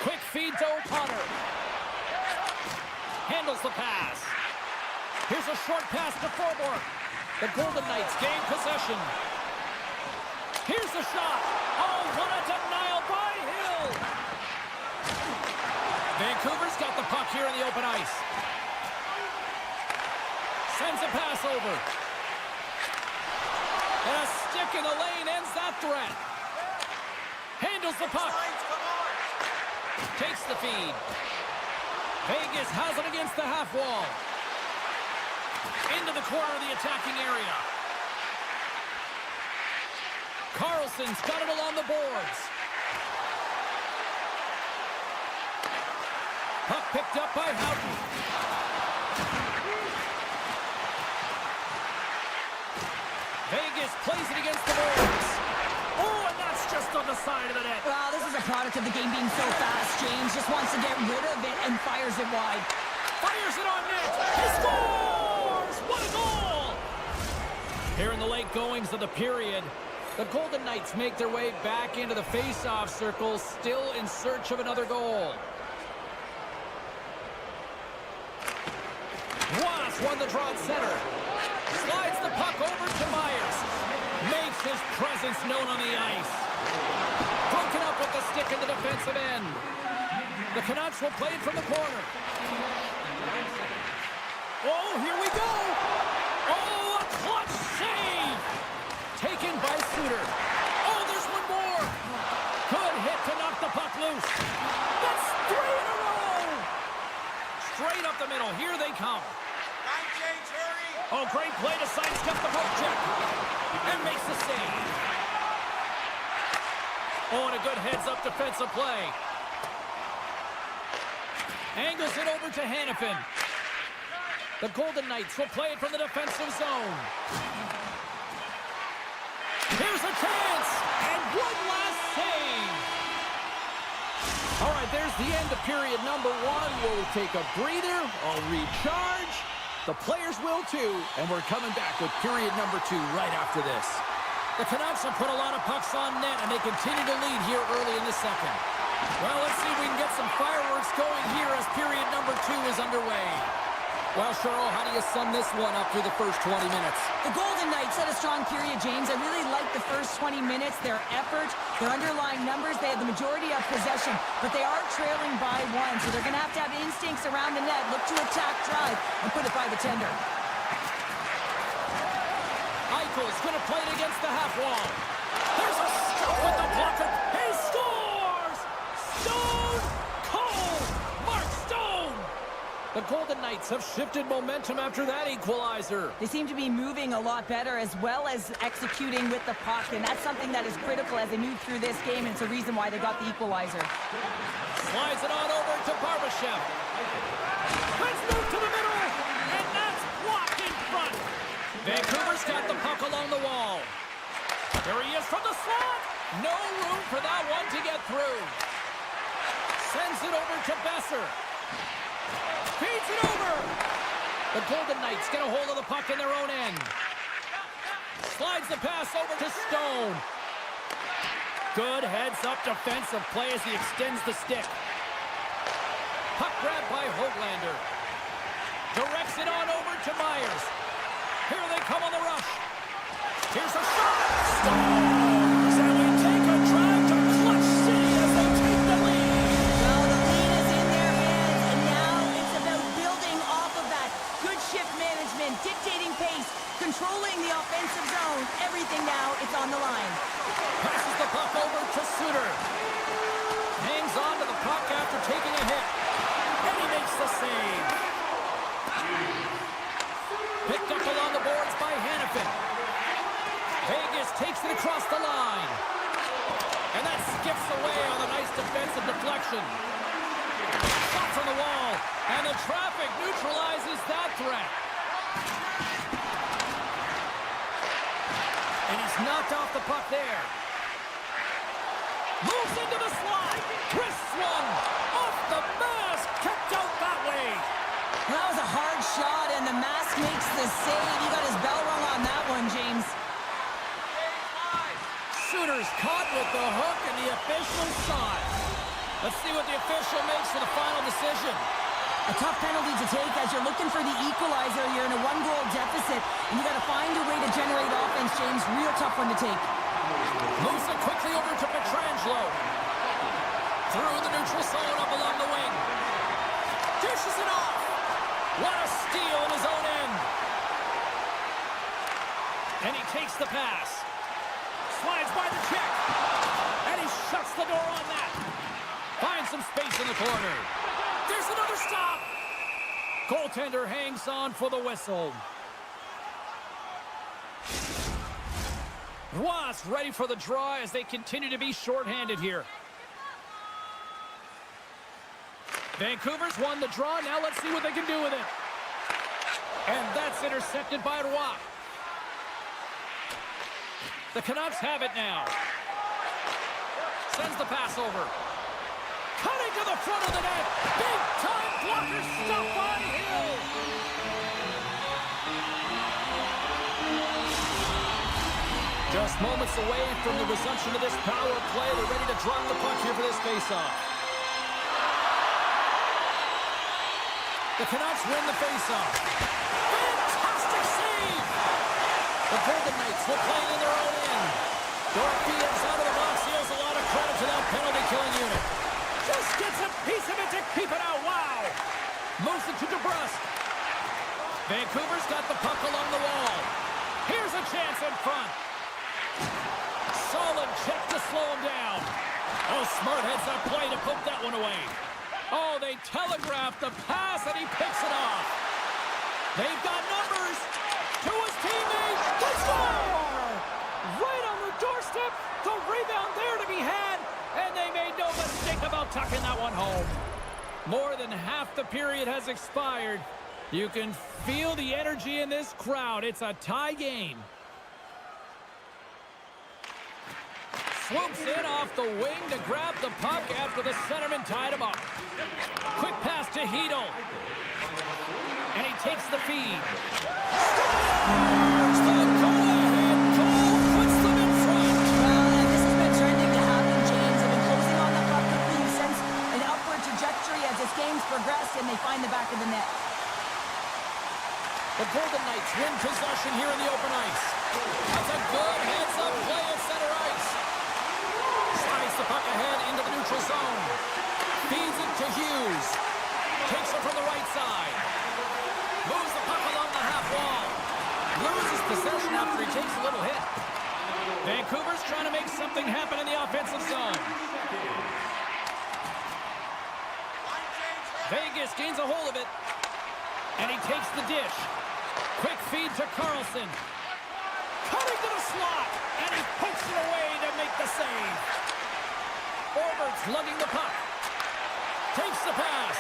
Quick feed to O'Connor. Handles the pass. Here's a short pass to Forbort. The Golden Knights gain possession. Here's the shot. Oh, what a denial by Hill. Vancouver's got the puck here in the open ice. Sends a pass over. And a stick in the lane ends that threat. Handles the puck. Takes the feed. Vegas has it against the half wall. Into the corner of the attacking area. Carlson's got it along the boards. Puck picked up by Houghton. Vegas plays it against the boards. Oh, and that's just on the side of the net. Well, this is a product of the game being so fast. James just wants to get rid of it and fires it wide. Fires it on net. He scores! What a goal! Here in the late goings of the period, the Golden Knights make their way back into the face-off circle, still in search of another goal. Ross won the draw at center. Slides the puck over to Myers. Makes his presence known on the ice. Broken up with the stick in the defensive end. The Canucks will play it from the corner. Oh, here we go! Oh, a clutch save! Taken by Suter. Oh, there's one more! Good hit to knock the puck loose. That's 3 in a row! Straight up the middle. Here they come. Oh, great play to sidestep the poke check. And makes the save. Oh, and a good heads-up defensive play. Angles it over to Hannafin. The Golden Knights will play it from the defensive zone. Here's a chance! And one last save! All right, there's the end of period number 1. We'll take a breather, I'll recharge. The players will too, and we're coming back with period number 2 right after this. The Canucks have put a lot of pucks on net, and they continue to lead here early in the second. Well, let's see if we can get some fireworks going here as period number 2 is underway. Well, Cheryl, how do you sum this one up through the first 20 minutes? The Golden Knights had a strong period, James. I really liked the first 20 minutes, their effort, their underlying numbers. They had the majority of possession, but they are trailing by 1, so they're going to have instincts around the net, look to attack, drive, and put it by the tender. Eichel's going to play it against the half wall. There's a stop with the blocker. He scores! Stone Cold! Mark Stone! The Golden Knights have shifted momentum after that equalizer. They seem to be moving a lot better as well as executing with the puck, and that's something that is critical as they move through this game, and it's a reason why they got the equalizer. Slides it on over to Barbashev. Let's move to the middle, and that's blocked in front. Vancouver's got the puck along the wall. There he is from the slot. No room for that one to get through. Sends it over to Besser. Feeds it over. The Golden Knights get a hold of the puck in their own end. Slides the pass over to Stone. Good heads-up defensive play as he extends the stick. Puck grab by Höglander. Directs it on over to Myers. Here they come on the rush. Here's a shot. Scores! And we take a drive to Clutch City as they take the lead. Well, the lead is in their hands, and now it's about building off of that. Good shift management, dictating pace, controlling the offensive zone. Everything now, it's on the line. Passes the puck over to Suter. Hangs on to the puck after taking a hit. And he makes the save. Picked up along the boards by Hannafin. Vegas takes it across the line. And that skips away on a nice defensive deflection. Shots on the wall. And the traffic neutralizes that threat. And he's knocked off the puck there. Moves into the slot. Wrists one. Off the mask. Kept out that way. That was a hard shot, and the mask makes the save. He got his bell rung on that one, James. Suter's caught with the hook, and the official saw it. Let's see what the official makes for the final decision. A tough penalty to take as you're looking for the equalizer. You're in a 1-goal deficit, and you got to find a way to generate offense, James. Real tough one to take. Moves it quickly over to Pietrangelo. Through the neutral zone up along the wing. Dishes it off. What a steal in his own end. And he takes the pass. Slides by the check. And he shuts the door on that. Finds some space in the corner. There's another stop. Goaltender hangs on for the whistle. Ross ready for the draw as they continue to be shorthanded here. Vancouver's won the draw. Now let's see what they can do with it. And that's intercepted by Roy. The Canucks have it now. Sends the pass over. Cutting to the front of the net. Big time blocker stop by Hill. Just moments away from the resumption of this power play. They're ready to drop the puck here for this faceoff. The Canucks win the faceoff. Fantastic save! The Golden Knights will play in their own end. Dorfia's out of the box. He owes a lot of credit to that penalty-killing unit. Just gets a piece of it to keep it out. Wow! Moves it to DeBrusque. Vancouver's got the puck along the wall. Here's a chance in front. Solid check to slow him down. Oh, smart heads-up play to poke that one away. Oh, they telegraphed the pass, and he picks it off. They've got numbers to his teammate. They score! Right on the doorstep. The rebound there to be had, and they made no mistake about tucking that one home. More than half the period has expired. You can feel the energy in this crowd. It's a tie game. Swoops in off the wing to grab the puck after the centerman tied him up. Quick pass to Hedl. And he takes the feed. Scores! The goal-ahead goal puts them in progress, and they find the back of the net. The Golden Knights win possession here in the open ice. That's a good heads-up play at center ice. Slides the puck ahead into the neutral zone. Feeds it to Hughes. Takes it from the right side. Moves the puck along the half wall. Loses possession after he takes a little hit. Vancouver's trying to make something happen in the offensive zone. Vegas gains a hold of it. And he takes the dish. Quick feed to Carlson. Cutting to the slot. And he pokes it away to make the save. Orbert's lugging the puck. Takes the pass.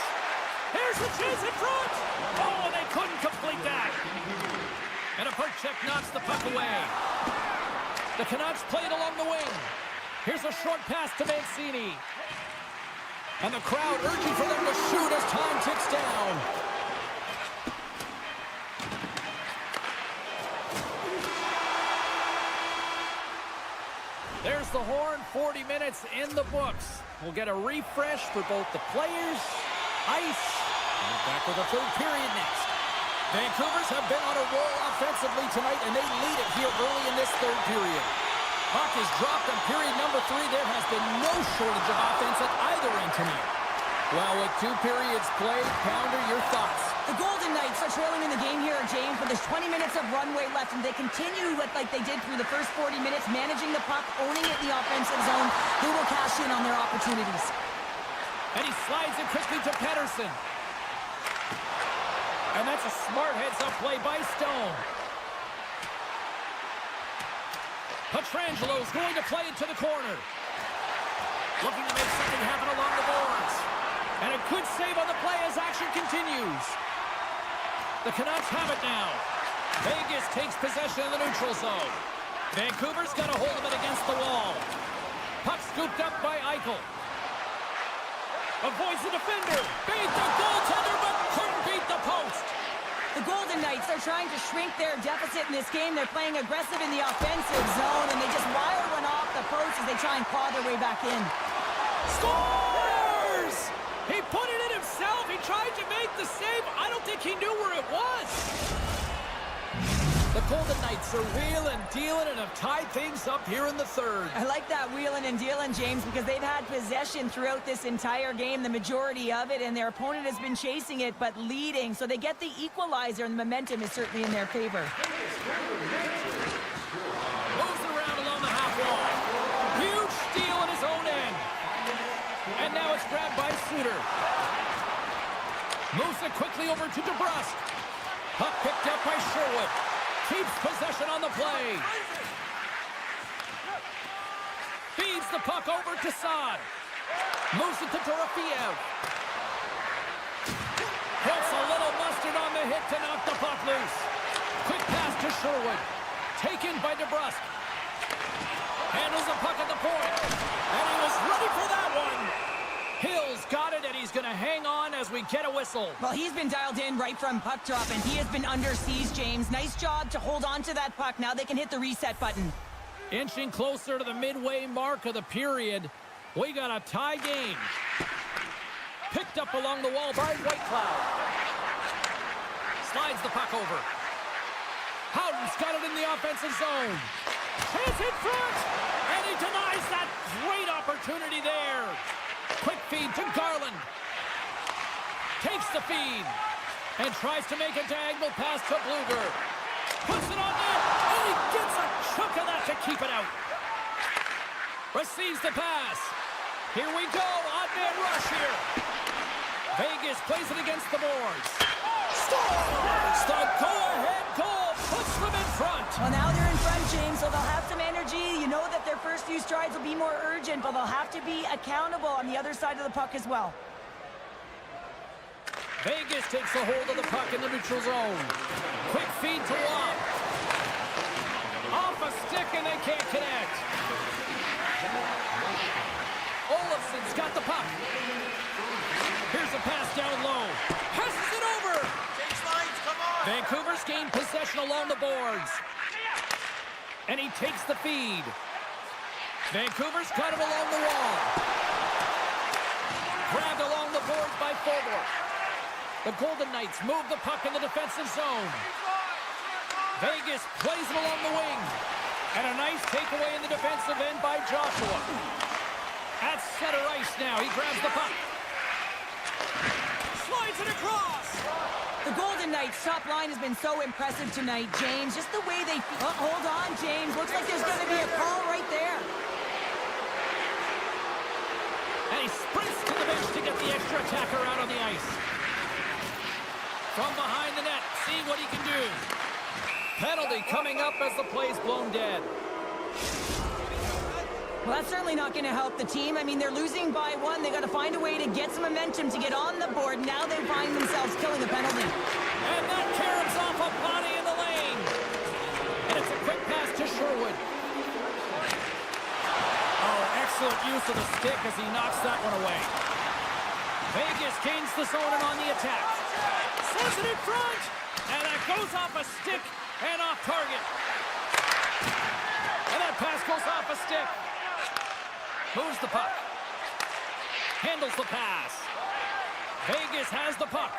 Here's the chance in front. Oh, they couldn't complete that. And a poke check knocks the puck away. The Canucks play it along the wing. Here's a short pass to Mancini. And the crowd urging for them to shoot as time ticks down. There's the horn, 40 minutes in the books. We'll get a refresh for both the players, ice, and we're back with the third period next. Vancouvers have been on a roll offensively tonight, and they lead it here early in this third period. Puck is dropped in period number 3. There has been no shortage of offense at either end tonight. Well, with 2 periods played, Pounder, your thoughts? The Golden Knights are trailing in the game here, James, but there's 20 minutes of runway left, and they continue like they did through the first 40 minutes, managing the puck, owning it in the offensive zone. They will cash in on their opportunities. And he slides it quickly to Pettersson. And that's a smart heads-up play by Stone. Petrangelo's going to play it to the corner. Looking to make something happen along the boards. And a good save on the play as action continues. The Canucks have it now. Vegas takes possession of the neutral zone. Vancouver's got a hold of it against the wall. Puck scooped up by Eichel. Avoids the defender. Beat the goaltender, but couldn't beat the post. The Golden Knights are trying to shrink their deficit in this game. They're playing aggressive in the offensive zone, and they just wire one off the post as they try and claw their way back in. Scores! He put it in himself. He tried to make the save. I don't think he knew where it was. The Golden Knights are wheeling, dealing, and have tied things up here in the third. I like that wheeling and dealing, James, because they've had possession throughout this entire game, the majority of it, and their opponent has been chasing it, but leading. So they get the equalizer, and the momentum is certainly in their favor. Moves it around along the half wall. Huge steal in his own end. And now it's grabbed by Suter. Moves it quickly over to DeBrusque. Puck picked up by Sherwood. Keeps possession on the play. Feeds the puck over to Saad. Moves it to Dorofeev. Puts a little mustard on the hit to knock the puck loose. Quick pass to Sherwood. Taken by DeBrusque. Handles the puck at the point. And he was ready for that one. Hill's got it, and he's going to hang on as we get a whistle. Well, he's been dialed in right from puck drop, and he has been under siege, James. Nice job to hold on to that puck. Now they can hit the reset button. Inching closer to the midway mark of the period. We got a tie game. Picked up along the wall by Whitecloud. Slides the puck over. Howden's got it in the offensive zone. Chance in front! And he denies that great opportunity there. Quick feed to Garland. Takes the feed. And tries to make a diagonal pass to Bluger. Puts it on net. And he gets a chunk of that to keep it out. Receives the pass. Here we go. Odd man rush here. Vegas plays it against the boards. Scores! The go-ahead goal puts them in front. Well, now they're in front, James, so they'll have some energy. You know that their first few strides will be more urgent, but they'll have to be accountable on the other side of the puck as well. Vegas takes a hold of the puck in the neutral zone. Quick feed to Watt. Off a stick, and they can't connect. Olofsson's got the puck. Here's a pass down low. Passes it over. Vancouver's gained possession along the boards. And he takes the feed. Vancouver's got it along the wall. Grabbed along the boards by Fulmer. The Golden Knights move the puck in the defensive zone. Vegas plays it along the wing. And a nice takeaway in the defensive end by Joshua. At center ice now. He grabs the puck. Slides it across. The Golden Knights' top line has been so impressive tonight, James. Just the way they... Oh, hold on, James. Looks like there's going to be a call right there. And he sprints to the bench to get the extra attacker out on the ice. From behind the net, seeing what he can do. Penalty coming up as the play's blown dead. Well, that's certainly not going to help the team. I mean, they're losing by one. They got to find a way to get some momentum to get on the board. Now they find themselves killing a penalty. And that caroms off a body in the lane. And it's a quick pass to Sherwood. Oh, excellent use of the stick as he knocks that one away. Vegas gains the zone and on the attack. Slips it in front. And that goes off a stick and off target. And that pass goes off a stick. Moves the puck. Handles the pass. Vegas has the puck.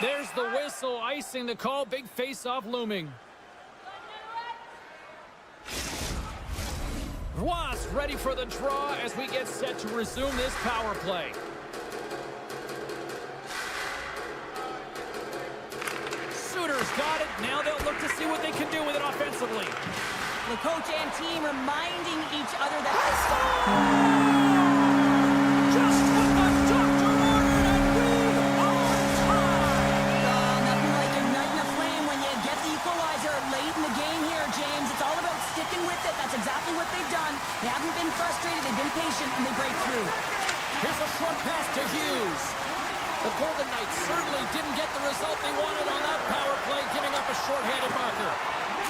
There's the whistle, icing the call. Big face-off looming. Ross ready for the draw as we get set to resume this power play. Suter's got it. Now they'll look to see what they can do with it offensively. The coach and team reminding each other that... Just what the doctor ordered, and we are tied! Nothing like igniting a flame when you get the equalizer late in the game here, James. It's all about sticking with it. That's exactly what they've done. They haven't been frustrated. They've been patient, and they break through. Here's a short pass to Hughes. The Golden Knights certainly didn't get the result they wanted on that power play, giving up a short-handed marker.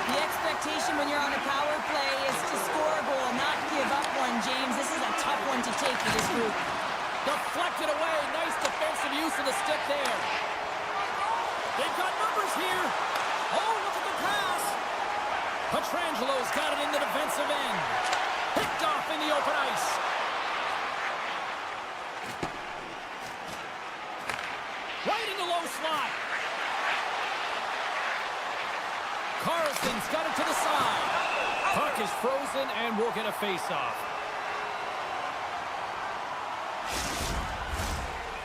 The expectation when you're on a power play is to score a goal, not give up one, James. This is a tough one to take for this group. Deflected away. Nice defensive use of the stick there. They've got numbers here. Oh, look at the pass. Petrangelo's got it in the defensive end. Picked off in the open ice. Right in the low slot. Carlson's got it to the side. Puck is frozen, and we'll get a face-off.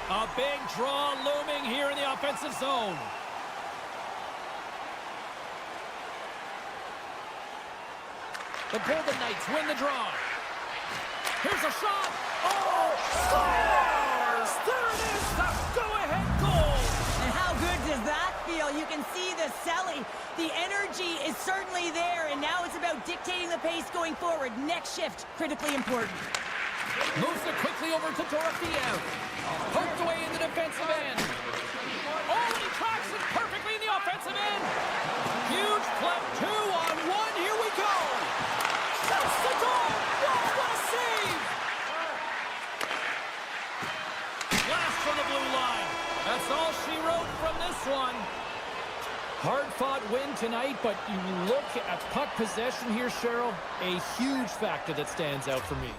A big draw looming here in the offensive zone. The Golden Knights win the draw. Here's a shot. Oh, scores! There it is, the go-ahead goal. And how good does that feel? You can see the selling. The energy is certainly there, and now it's about dictating the pace going forward. Next shift, critically important. Moves it quickly over to Dorofiev. Poked away in the defensive end. Oh, and he tracks it perfectly in the offensive end. Huge play. 2-on-1. Here we go. Shoots the goal. Whoa, what a save. Blast from the blue line. That's all she wrote from this one. Hard-fought win tonight, but you look at puck possession here, Cheryl, a huge factor that stands out for me.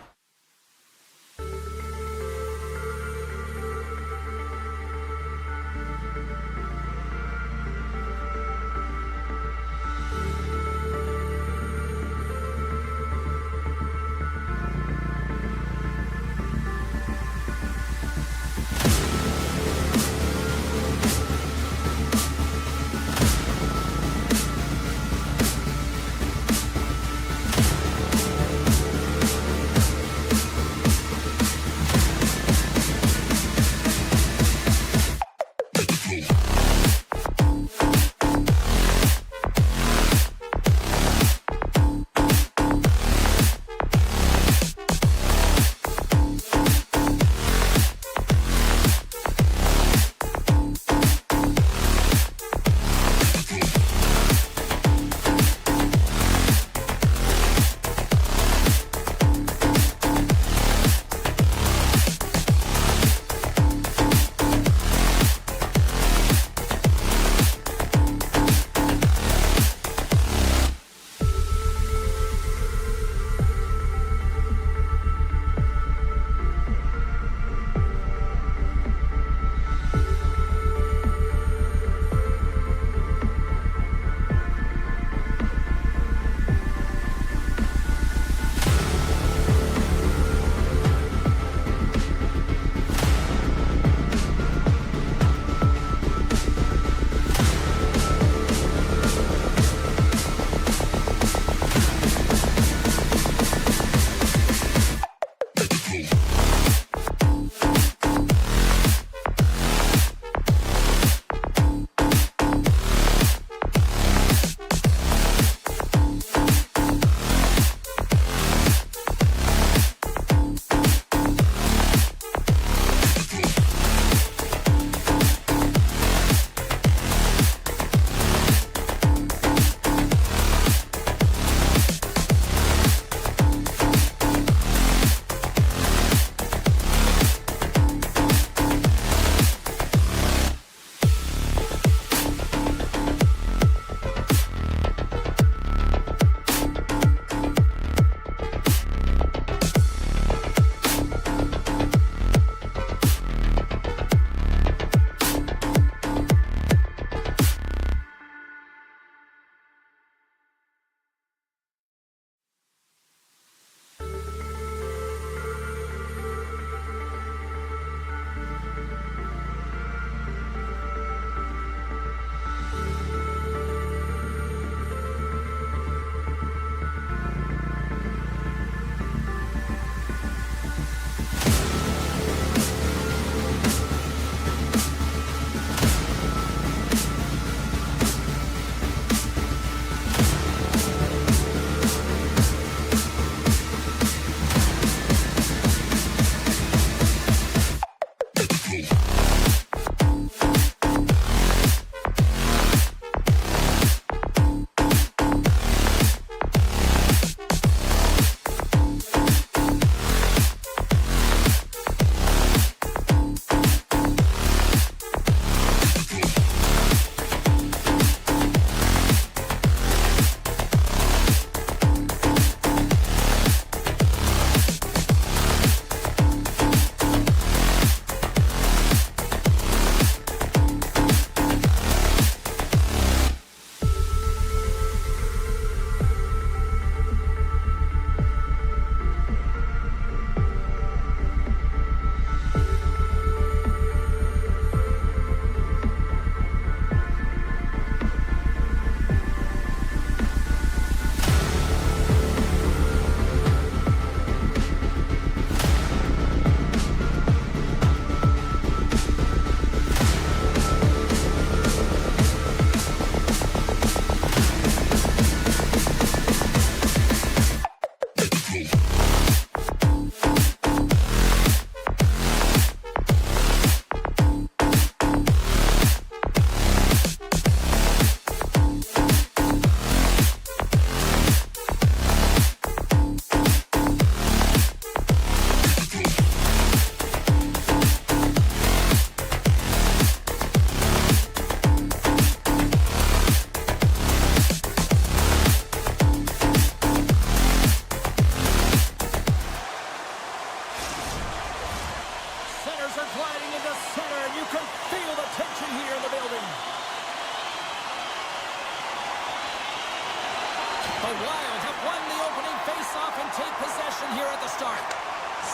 off and take possession here at the start.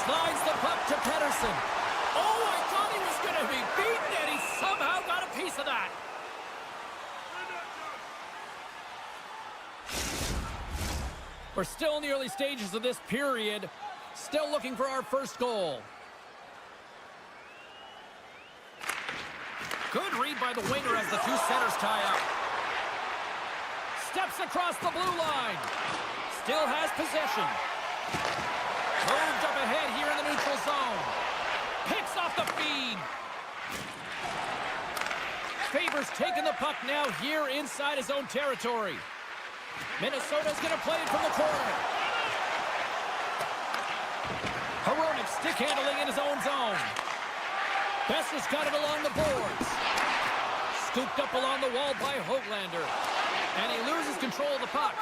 Slides the puck to Pedersen. Oh, I thought he was going to be beaten, and he somehow got a piece of that. We're still in the early stages of this period. Still looking for our first goal. Good read by the winger as the two centers tie up. Steps across the blue line. Still has possession. Moved up ahead here in the neutral zone. Picks off the feed. Favors taking the puck now here inside his own territory. Minnesota's going to play it from the corner. Heronic stick handling in his own zone. Besser's got it along the boards. Scooped up along the wall by Höglander. And he loses control of the puck.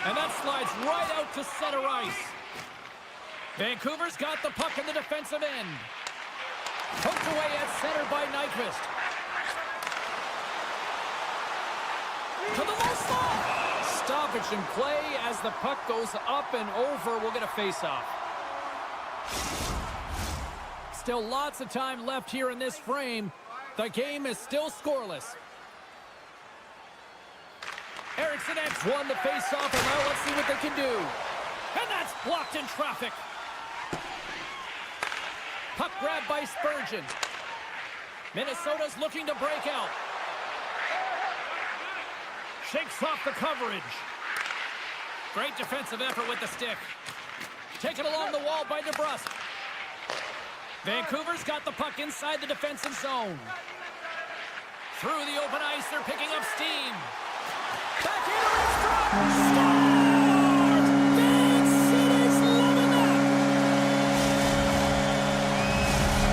And that slides right out to center ice. Vancouver's got the puck in the defensive end. Poked away at center by Nyquist. To the low slot. Stoppage in play as the puck goes up and over. We'll get a face-off. Still lots of time left here in this frame. The game is still scoreless. Eriksson X won the face-off, and now let's see what they can do. And that's blocked in traffic. Puck grab by Spurgeon. Minnesota's looking to break out. Shakes off the coverage. Great defensive effort with the stick. Taken along the wall by DeBrusque. Vancouver's got the puck inside the defensive zone. Through the open ice, they're picking up steam. Back into his front. Scores! Big City's loving that.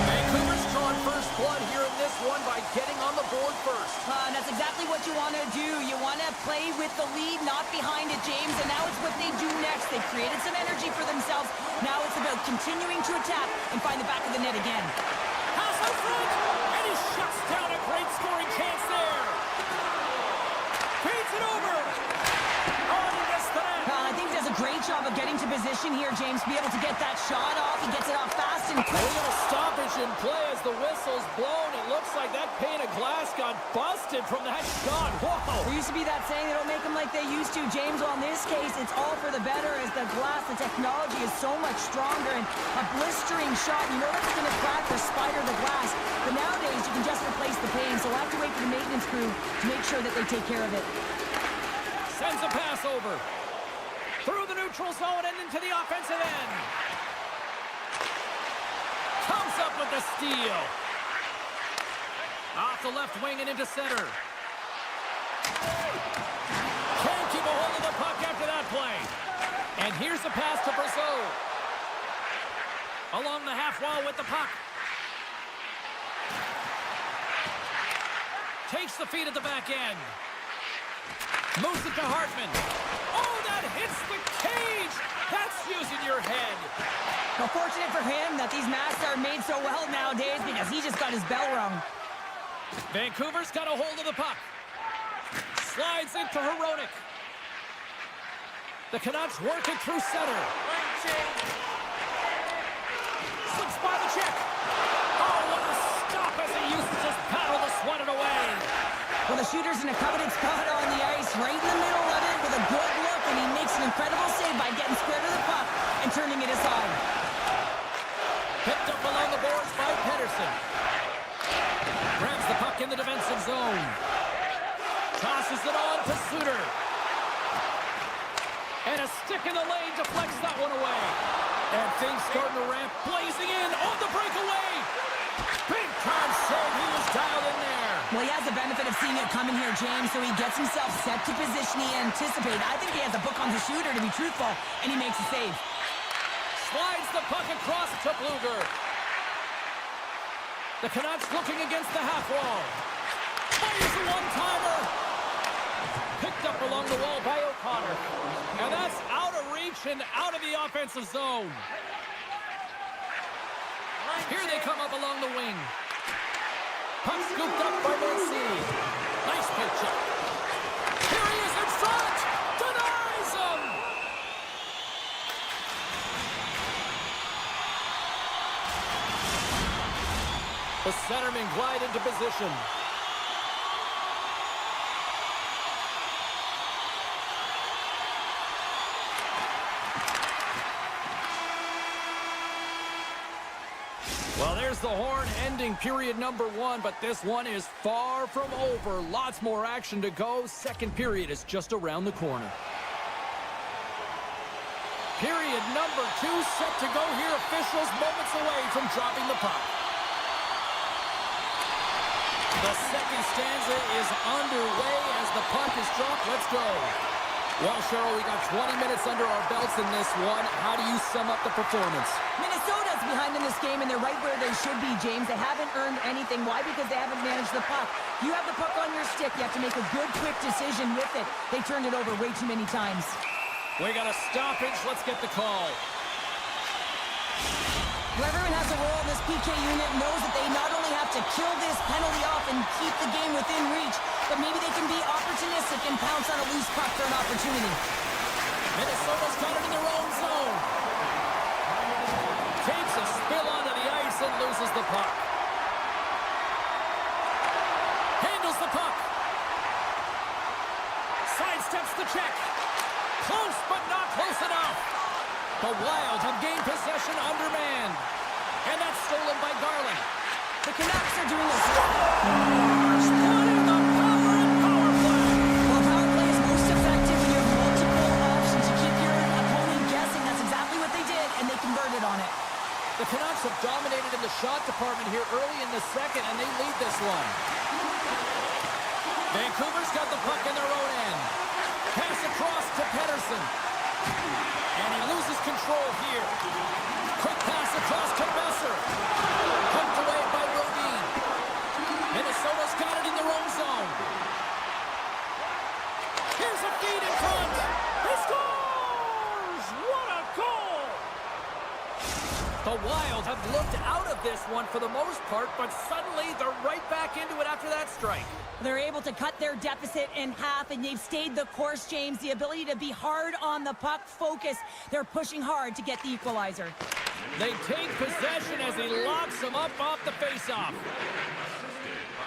Vancouver's drawing first blood here in this one by getting on the board first. That's exactly what you want to do. You want to play with the lead, not behind it, James. And now it's what they do next. They've created some energy for themselves. Now it's about continuing to attack and find the back of the net again. Pass out front, and he shuts down a great scoring chance there. Feeds it over. Oh, he missed the net. I think he does a great job of getting to position here, James, to be able to get that shot off. He gets it off fast and quick. A little stoppage in play as the whistle's blown. It looks like that pane of glass got busted from that shot. Whoa. There used to be that saying, they don't make them like they used to, James. Well, in this case, it's all for the better as the glass, the technology is so much stronger. And a blistering shot, you know that's going to crack or spider the glass. But nowadays, you can just replace the pane. So we'll have to wait for the maintenance crew to make sure that they take care of it. Sends a pass over. Through the neutral zone and into the offensive end. Comes up with the steal. Off the left wing and into center. Can't keep a hold of the puck after that play. And here's the pass to Brazeau. Along the half wall with the puck. Takes the feed at the back end. Moves it to Hartman. Oh, that hits the cage. That's using your head. Well, fortunate for him that these masks are made so well nowadays because he just got his bell rung. Vancouver's got a hold of the puck. Slides it to Heronic. The Canucks work it through center. Slips by the check. Oh, what a stop as he used to just paddle to swat it away. Well, the shooter's in a coveted spot on the ice, right in the middle of it with a good look, and he makes an incredible save by getting square to the puck and turning it aside. Picked up along the boards by Pedersen. Grabs the puck in the defensive zone. Tosses it on to Suter. And a stick in the lane deflects that one away. And things starting to ramp, blazing in on the breakaway. Big time save, he was dialed in there. Well, he has the benefit of seeing it coming here, James, so he gets himself set to position he anticipated. I think he has a book on the shooter, to be truthful, and he makes a save. Slides the puck across to Bluger. The Canucks looking against the half wall. Plays a one-timer. Picked up along the wall by O'Connor. And that's out of reach and out of the offensive zone. Here they come up along the wing. Puck scooped up by Mancini. Nice pitch up. Here he is in front. Denies The centermen glide into position. Well, there's the horn ending period number 1, but this one is far from over. Lots more action to go. Second period is just around the corner. Period number 2 set to go here. Officials moments away from dropping the puck. The second stanza is underway as the puck is dropped. Let's go. Well, Cheryl, we got 20 minutes under our belts in this one. How do you sum up the performance? Minnesota's behind in this game, and they're right where they should be, James. They haven't earned anything. Why? Because they haven't managed the puck. You have the puck on your stick. You have to make a good, quick decision with it. They turned it over way too many times. We got a stoppage. Let's get the call. Whoever has a role in this PK unit knows that they not only have to kill this penalty off and keep the game within reach, but maybe they can be opportunistic and pounce on a loose puck for an opportunity. Minnesota's got it in their own zone. Takes a spill onto the ice and loses the puck. Handles the puck. Sidesteps the check. Close, but not close enough. The Wild have gained possession undermanned. And that's stolen by Garland. The Canucks are doing a Spotting the power and power play. Well, power play is most effective when you have multiple options to keep your opponent guessing. That's exactly what they did, and they converted on it. The Canucks have dominated in the shot department here early in the second, and they lead this one. Vancouver's got the puck in their own end. Pass across to Pettersson. And he loses control here. Quick pass across to Besser. Poked away by Rodin. Minnesota's got it in their own zone. Here's a feed in front. He scores! What a goal! The Wild have looked out of this one for the most part, but suddenly they're right back into it after that strike. They're able to cut their deficit in half, and they've stayed the course, James. The ability to be hard on the puck, focus. They're pushing hard to get the equalizer. They take possession as he locks him up off the faceoff.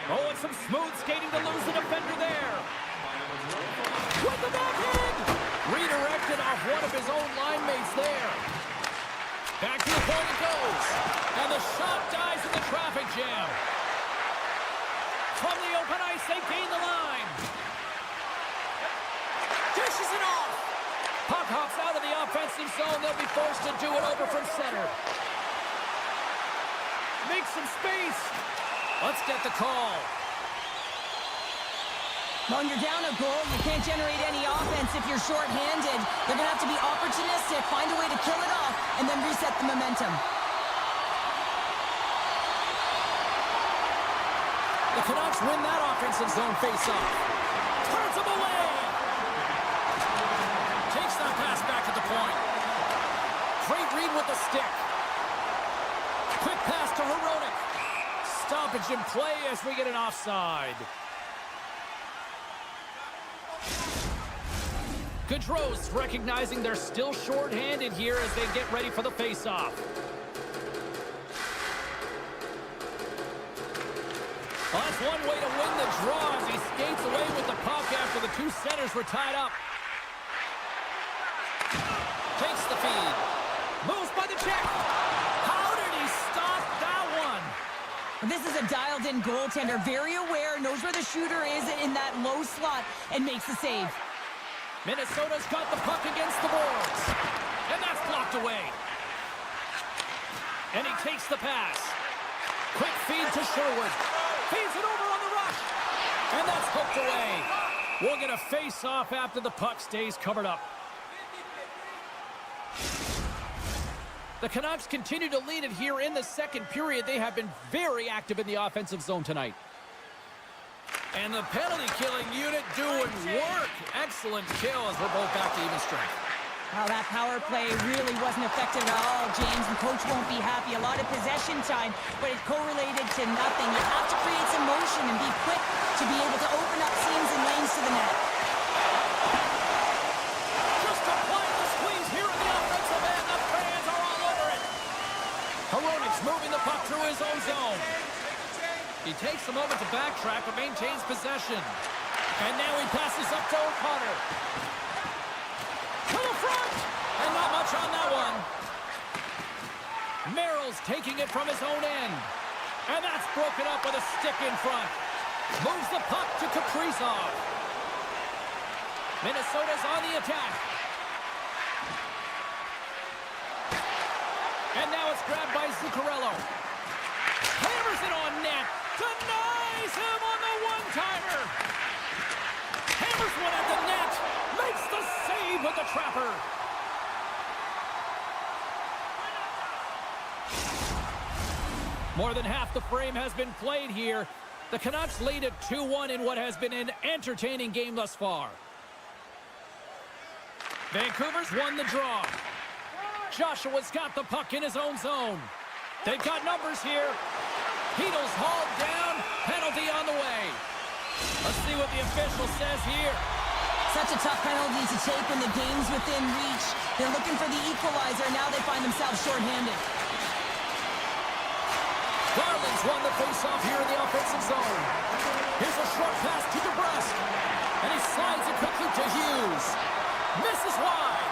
Oh, and some smooth skating to lose the defender there. With the backhand! Redirected off one of his own line mates there. Back to the point it goes. And the shot dies in the traffic jam. From the open ice, they gain the line. Dishes it off. Puck hops out of the offensive zone. They'll be forced to do it over from center. Make some space. Let's get the call. When you're down a goal, you can't generate any offense if you're shorthanded. They're going to have to be opportunistic, find a way to kill it off, and then reset the momentum. The Canucks win that offensive zone face-off. Turns him away. Takes that pass back to the point. Great read with the stick. Quick pass to Hronek. Stoppage in play as we get an offside. Gaudreau's recognizing they're still short-handed here as they get ready for the face-off. Well, that's one way to win the draw as he skates away with the puck after the two centers were tied up. Takes the feed. Moves by the check. How did he stop that one? This is a dialed-in goaltender, very aware, knows where the shooter is in that low slot, and makes the save. Minnesota's got the puck against the boards. And that's blocked away. And he takes the pass. Quick feed to Sherwood. Feeds it over on the rush. And that's hooked away. We'll get a face-off after the puck stays covered up. The Canucks continue to lead it here in the second period. They have been very active in the offensive zone tonight. And the penalty killing unit doing work. Excellent kill as we're both back to even strength. Well, that power play really wasn't effective at all, James, and coach won't be happy. A lot of possession time, but it correlated to nothing. You have to create some motion and be quick to be able to open up seams and lanes to the net. Just applying the squeeze here in the offensive end. The fans are all over it. Hronek's moving the puck through his own zone. He takes a moment to backtrack but maintains possession. And now he passes up to O'Connor. To the front! And not much on that one. Merrill's taking it from his own end. And that's broken up with a stick in front. Moves the puck to Kaprizov. Minnesota's on the attack. And now it's grabbed by Zuccarello. Hammers it on net. Denies him on the one-timer. Hammers one at the net. Makes the save with the trapper. More than half the frame has been played here. The Canucks lead at 2-1 in what has been an entertaining game thus far. Vancouver's won the draw. Joshua's got the puck in his own zone. They've got numbers here. Heedle's hauled down. Penalty on the way. Let's see what the official says here. Such a tough penalty to take when the game's within reach. They're looking for the equalizer. Now they find themselves shorthanded. Garland's won the faceoff here in the offensive zone. Here's a short pass to DeBrusque. And he slides it quickly to Hughes. Misses wide.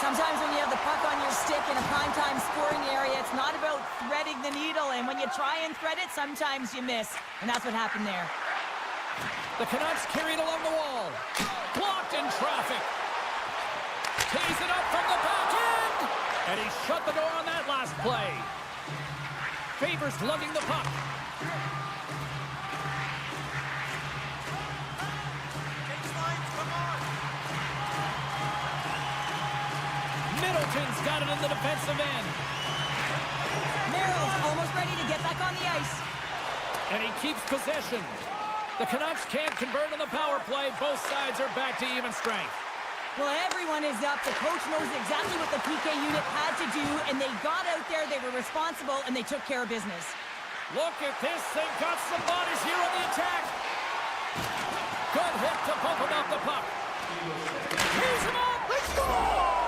Sometimes when you have the puck on your stick in a primetime scoring area, it's not about threading the needle. And when you try and thread it, sometimes you miss. And that's what happened there. The Canucks carried along the wall. Blocked in traffic. Tees it up from the back end. And he shut the door on that last play. Favors lugging the puck. Middleton's got it in the defensive end. Merrill's almost ready to get back on the ice. And he keeps possession. The Canucks can't convert on the power play. Both sides are back to even strength. Well, everyone is up. The coach knows exactly what the PK unit had to do, and they got out there, they were responsible, and they took care of business. Look at this. They've got some bodies here on the attack. Good hit to bump him off the puck. He's him up. They score!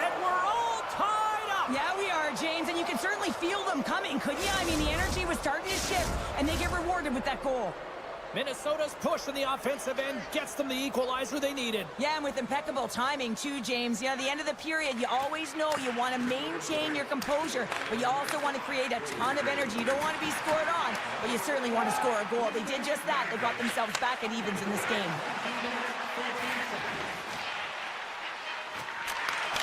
And we're all tied up. Yeah, we are, James, and you can certainly feel them coming, couldn't you? I mean, the energy was starting to shift, and they get rewarded with that goal. Minnesota's push in the offensive end gets them the equalizer they needed. Yeah, and with impeccable timing, too, James. You know, at the end of the period, you always know you want to maintain your composure, but you also want to create a ton of energy. You don't want to be scored on, but you certainly want to score a goal. They did just that. They got themselves back at evens in this game.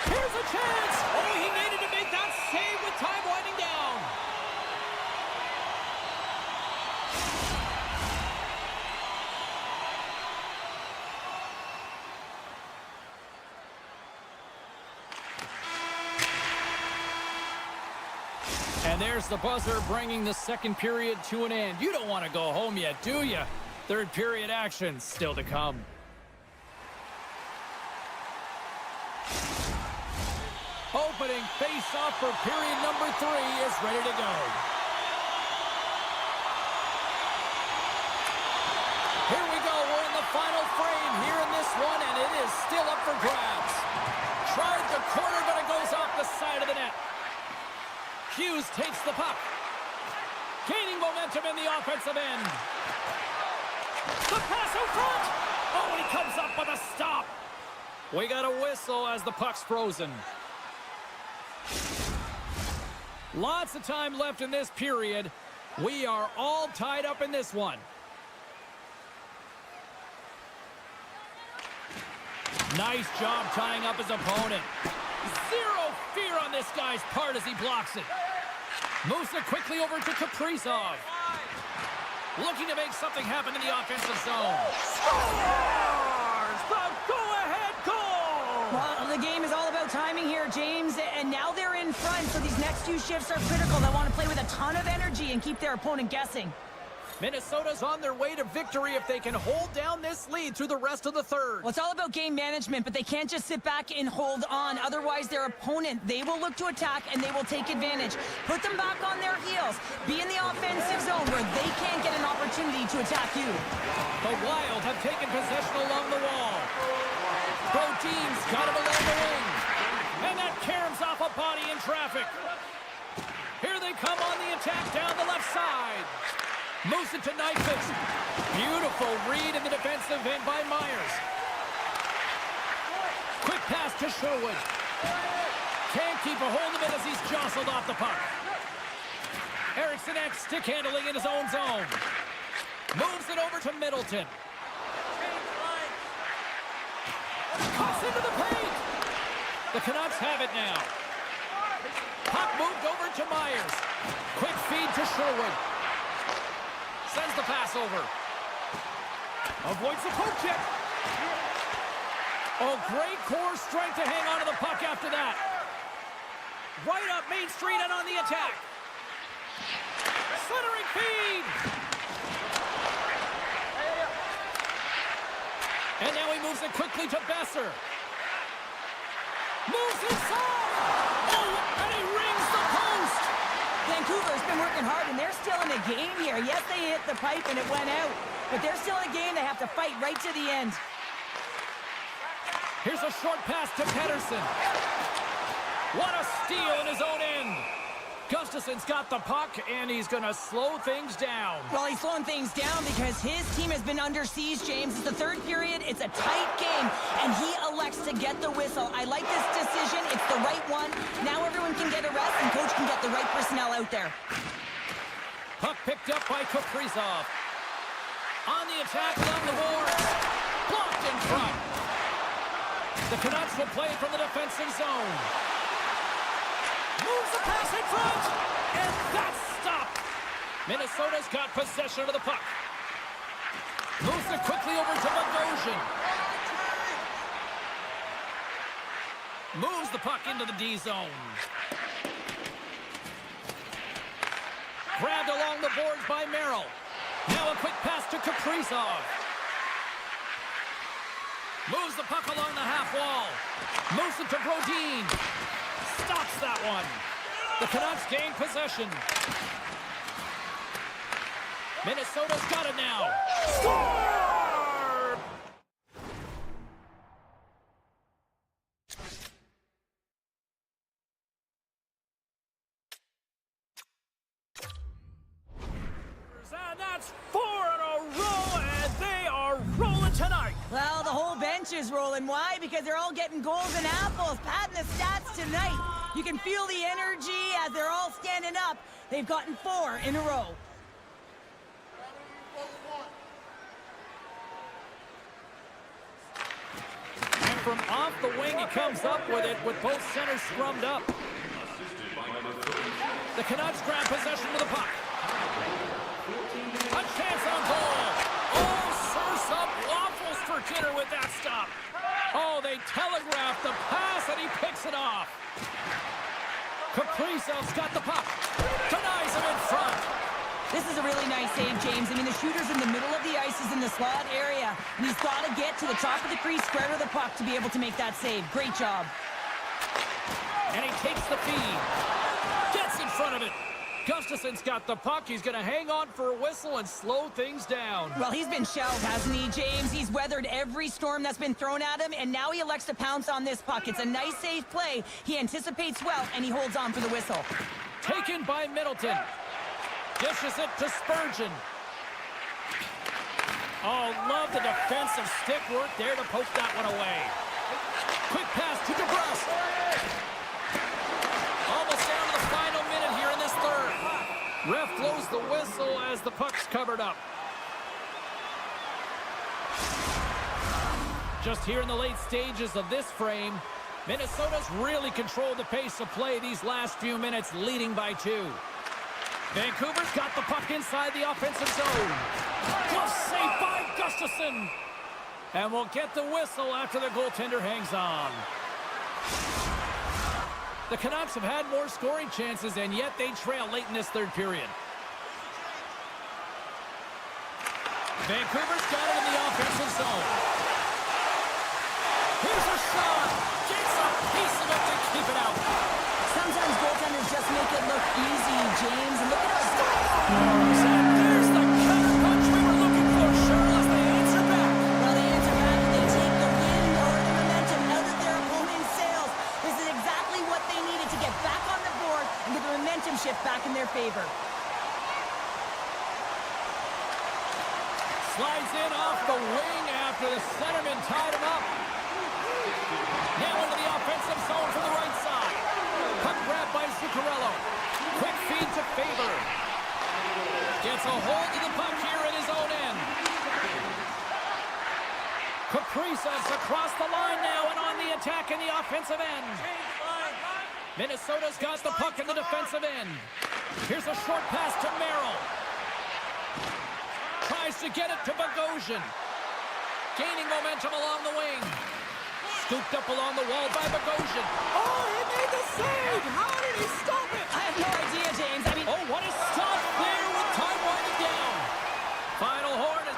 Here's a chance! Oh, he needed to make that save with time winding down. And there's the buzzer bringing the second period to an end. You don't want to go home yet, do you? Third period action still to come. Opening face-off for period number 3 is ready to go. Here we go. We're in the final frame here in this one, and it is still up for grabs. Tried the corner, but it goes off the side of the net. Hughes takes the puck. Gaining momentum in the offensive end. The pass out front. Oh, and he comes up with a stop. We got a whistle as the puck's frozen. Lots of time left in this period. We are all tied up in this one. Nice job tying up his opponent. Zero fear on this guy's part as he blocks it. Moves it quickly over to Kaprizov. Looking to make something happen in the offensive zone. Scores! The go-ahead goal! Well, the game is all about timing here, James, and now they're in front, so these next 2 shifts are critical. They want to play with a ton of energy and keep their opponent guessing. Minnesota's on their way to victory if they can hold down this lead through the rest of the third. Well, it's all about game management, but they can't just sit back and hold on. Otherwise, their opponent, they will look to attack and they will take advantage. Put them back on their heels. Be in the offensive zone where they can't get an opportunity to attack you. The Wild have taken possession along the wall. Brodin's got him along the wing. And that caroms off a body in traffic. Here they come on the attack down the left side. Moves it to Nyquist. Beautiful read in the defensive end by Myers. Quick pass to Sherwood. Can't keep a hold of it as he's jostled off the puck. Eriksson Ek stick handling in his own zone. Moves it over to Middleton. Cuts into the paint. The Canucks have it now. Puck moved over to Myers. Quick feed to Sherwood. Sends the pass over. Avoids the poke check. Oh, great core strength to hang on to the puck after that. Right up Main Street and on the attack. Centering feed. And now he moves it quickly to Besser. Moves inside. Oh, and he rings the post. Vancouver's been working hard, and they're still in the game here. Yes, they hit the pipe and it went out, but they're still in a game. They have to fight right to the end. Here's a short pass to Pettersson. What a steal in his own end. Gustafsson's got the puck, and he's going to slow things down. Well, he's slowing things down because his team has been under siege, James. It's the third period. It's a tight game, and he elects to get the whistle. I like this decision. It's the right one. Now everyone can get a rest, and coach can get the right personnel out there. Puck picked up by Kaprizov. On the attack along the boards. Blocked in front. The Canucks will play from the defensive zone. Moves the pass in front, and that's stopped. Minnesota's got possession of the puck. Moves it quickly over to Bogosian. Moves the puck into the D zone. Grabbed along the boards by Merrill. Now a quick pass to Kaprizov. Moves the puck along the half wall. Moves it to Brodin. Stops that one. The Canucks gain possession. Minnesota's got it now. Score! And that's 4 in a row, and they are rolling tonight. Well, the whole bench is rolling. Why? Because they're all getting goals and apples, padding the stats tonight. You can feel the energy as they're all standing up. They've gotten 4 in a row. And from off the wing, he comes up with it with both centers scrummed up. The Canucks grab possession of the puck. A chance on goal. Oh, serve some waffles for dinner with that stop. Oh, they telegraph the pass, and he picks it off. Kaprizov's got the puck. Denies him in front. This is a really nice save, James. I mean, the shooter's in the middle of the ice, is in the slot area, and he's got to get to the top of the crease, spread of the puck to be able to make that save. Great job. And he takes the feed. Gets in front of it. Gustafsson's got the puck. He's going to hang on for a whistle and slow things down. Well, he's been shelled, hasn't he, James? He's weathered every storm that's been thrown at him, and now he elects to pounce on this puck. It's a nice, safe play. He anticipates well, and he holds on for the whistle. Taken by Middleton. Dishes it to Spurgeon. Oh, love the defensive stick work there to poke that one away. Quick pass to DeBrusque. Almost down to the final minute here in this third. Ref blows the whistle as the puck's covered up. Just here in the late stages of this frame, Minnesota's really controlled the pace of play these last few minutes, leading by 2. Vancouver's got the puck inside the offensive zone. Glove save by Gustafsson. And we'll get the whistle after the goaltender hangs on. The Canucks have had more scoring chances, and yet they trail late in this third period. Vancouver's got it in the offensive zone. Here's a shot. Gets a piece of it to keep it out. Sometimes goaltenders just make it look easy, James. And look at us. And there's the counter punch we were looking for, Charles. They answer back. Well, they answer back and they take the wind or the momentum out of their opponent's sails. This is exactly what they needed to get back on the board and get the momentum shift back in their favor. Slides in off the wing after the centerman tied him up. Now into the offensive zone from the right side. Puck grab by Zuccarello. Quick feed to Faber. Gets a hold of the puck here at his own end. Kaprizov's across the line now and on the attack in the offensive end. Minnesota's got the puck in the defensive end. Here's a short pass to Merrill. Tries to get it to Bogosian. Gaining momentum along the wing. Scooped up along the wall by Bogosian. Oh, he made the save! How did he stop it? I have no idea, James. I mean, oh, what a stop there with time winding down. Final horn is...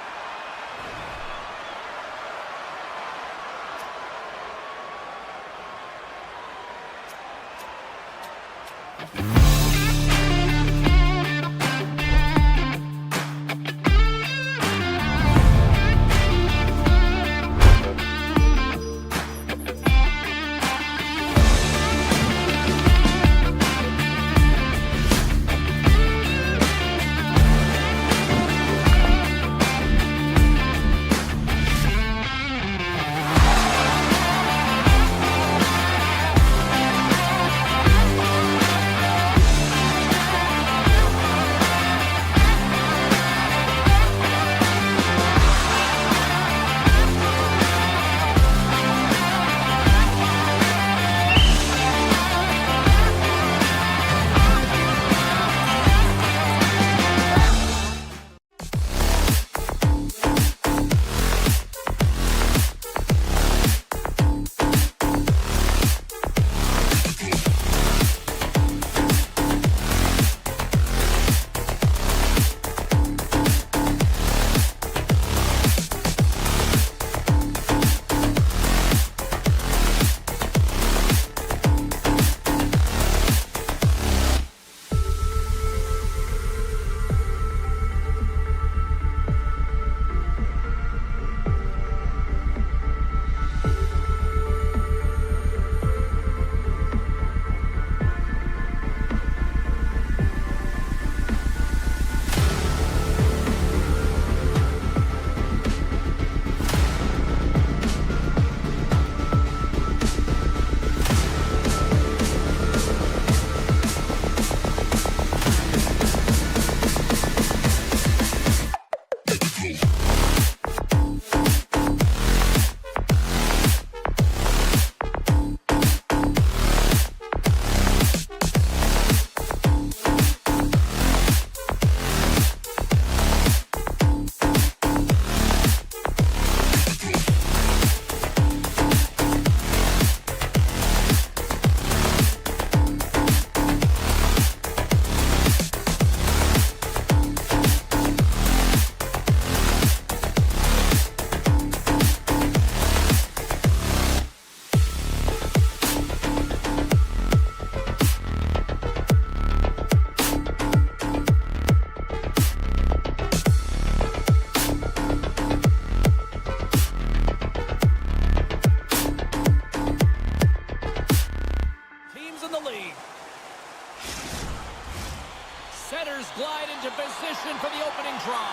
Setters glide into position for the opening draw.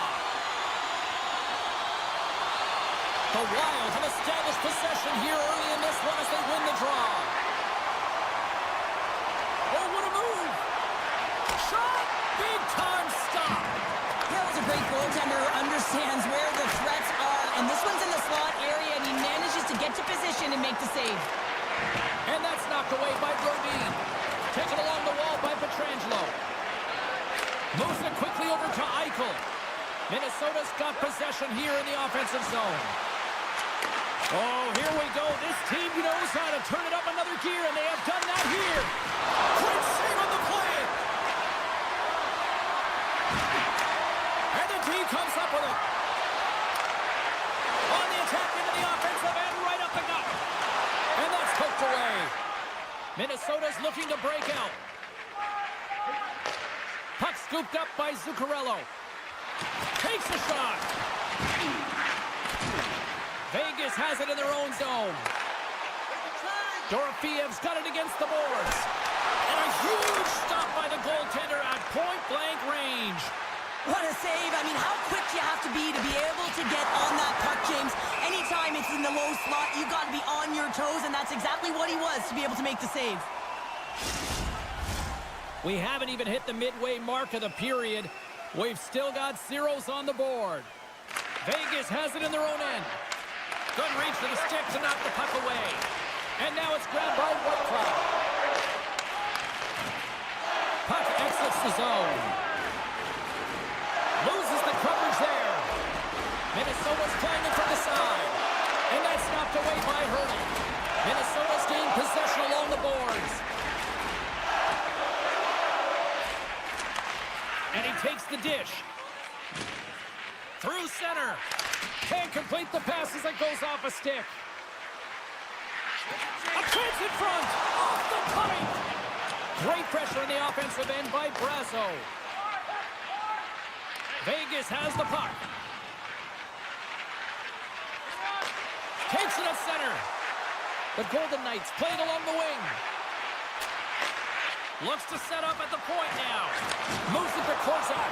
The Wild have established possession here early in this one as they win the draw. Oh, what a move! Shot! Big time stop! That was a great goaltender who understands where the threats are, and this one's in the slot area, and he manages to get to position and make the save. And that's knocked away by Brodin. Taken along the wall by Pietrangelo. Moves it quickly over to Eichel. Minnesota's got possession here in the offensive zone. Oh, here we go. This team knows how to turn it up another gear, and they have done that here. Great save on the play. And the team comes up with it. On the attack into the offensive end, right up the gut. And that's poked away. Minnesota's looking to break out. Puck scooped up by Zuccarello. Takes a shot. Vegas has it in their own zone. Dorofiev's got it against the boards. And a huge stop by the goaltender at point-blank range. What a save. I mean, how quick you have to be able to get on that puck, James. Anytime it's in the low slot, you got to be on your toes, and that's exactly what he was to be able to make the save. We haven't even hit the midway mark of the period. We've still got zeros on the board. Vegas has it in their own end. Good reach to the stick to knock the puck away. And now it's grabbed by Whitecloud. Puck exits the zone. Loses the coverage there. Minnesota's playing it from the side. And that's knocked away by Hurley. Minnesota's gained possession along the boards. And he takes the dish. Through center. Can't complete the pass as it goes off a stick. A chance in front. Off the pipe. Great pressure in the offensive end by Brazo. Vegas has the puck. Takes it at center. The Golden Knights playing along the wing. Looks to set up at the point now. Moves it to Korczak.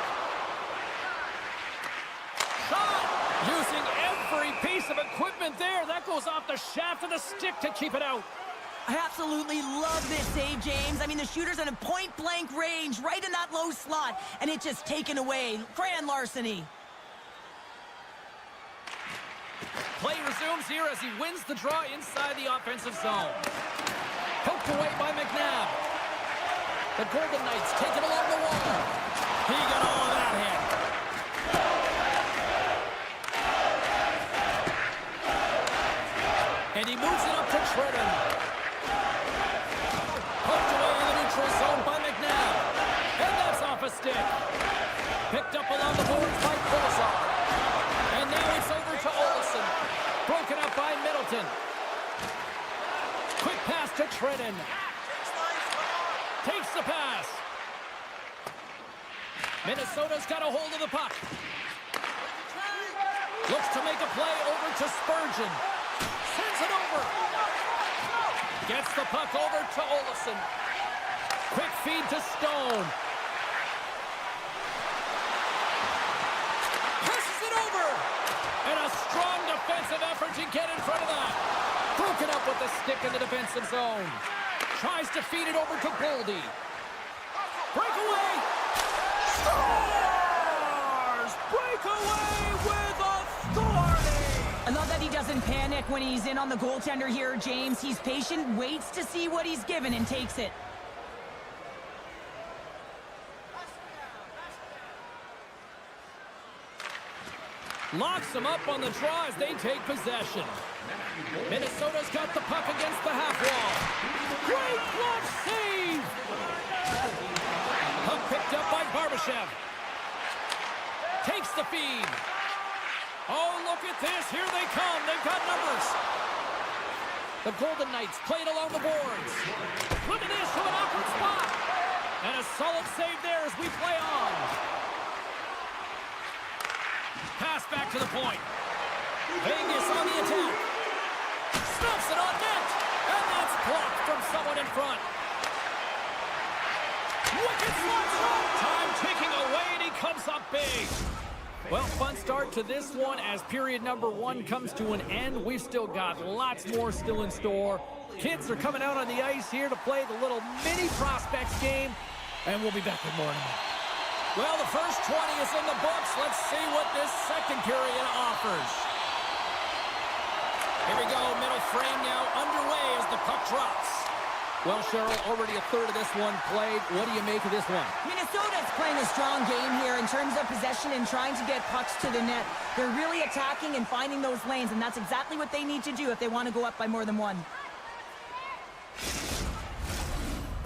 Shot! Using every piece of equipment there. That goes off the shaft of the stick to keep it out. I absolutely love this save, James. I mean, the shooter's in a point-blank range, right in that low slot, and it's just taken away. Grand larceny. Play resumes here as he wins the draw inside the offensive zone. Poked away by McNabb. The Golden Knights take it along the wall. He got all of that hit. And he moves it up to Trenton. Poked away in the neutral zone by McNabb. And that's off a stick. Picked up along the boards by Kolesar. And now it's over to Olsen. Broken up by Middleton. Quick pass to Trenton. Takes the pass. Minnesota's got a hold of the puck. Looks to make a play over to Spurgeon. Sends it over. Gets the puck over to Olsen. Quick feed to Stone. Passes it over. And a strong defensive effort to get in front of that. Broken up with the stick in the defensive zone. Tries to feed it over to Boldy. Breakaway. Scores! Breakaway with authority. I love that he doesn't panic when he's in on the goaltender here, James. He's patient, waits to see what he's given, and takes it. Locks them up on the draw as they take possession. Minnesota's got the puck against the half wall. Great glove save! Puck picked up by Barbashev. Takes the feed. Oh, look at this. Here they come. They've got numbers. The Golden Knights played along the boards. Look at this from an awkward spot. And a solid save there as we play on. Pass back to the point. Vegas on the attack. Stuffs it on net. And that's blocked from someone in front. Wicked slot shot. Time ticking away, and he comes up big. Well, fun start to this one as period number 1 comes to an end. We've still got lots more still in store. Kids are coming out on the ice here to play the little mini prospects game, and we'll be back with more in a minute. Well, the first 20 is in the books. Let's see what this second period offers. Here we go, middle frame now underway as the puck drops. Well, Cheryl, already a third of this one played. What do you make of this one? Minnesota's playing a strong game here in terms of possession and trying to get pucks to the net. They're really attacking and finding those lanes, and that's exactly what they need to do if they want to go up by more than one.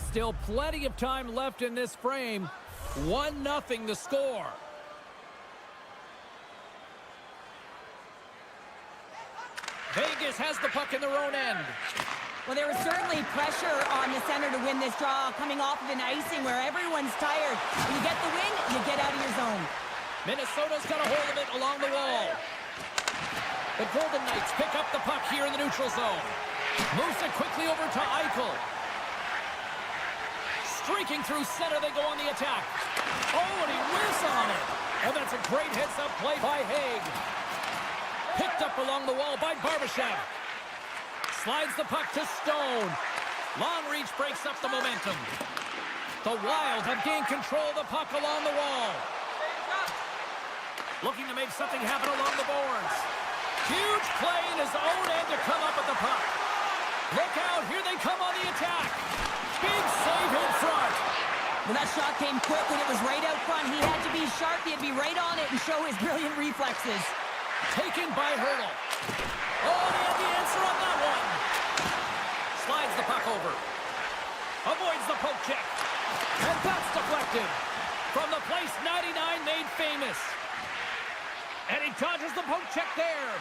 Still plenty of time left in this frame. 1-0 the score. Vegas has the puck in their own end. Well, there was certainly pressure on the center to win this draw, coming off of an icing where everyone's tired. When you get the win, you get out of your zone. Minnesota's got a hold of it along the wall. The Golden Knights pick up the puck here in the neutral zone. Moves it quickly over to Eichel. Streaking through center, they go on the attack. Oh, and he whiffs on it. And that's a great heads-up play by Haig. Picked up along the wall by Barbashev. Slides the puck to Stone. Long reach breaks up the momentum. The Wild have gained control of the puck along the wall. Looking to make something happen along the boards. Huge play in his own end to come up with the puck. Look out, here they come on the attack. Big save in front. Well, that shot came quick when it was right out front. He had to be sharp, he had to be right on it and show his brilliant reflexes. Taken by Hurdle. Oh, he had the answer on that one. Slides the puck over. Avoids the poke check. And that's deflected. From the place 99 made famous. And he dodges the poke check there.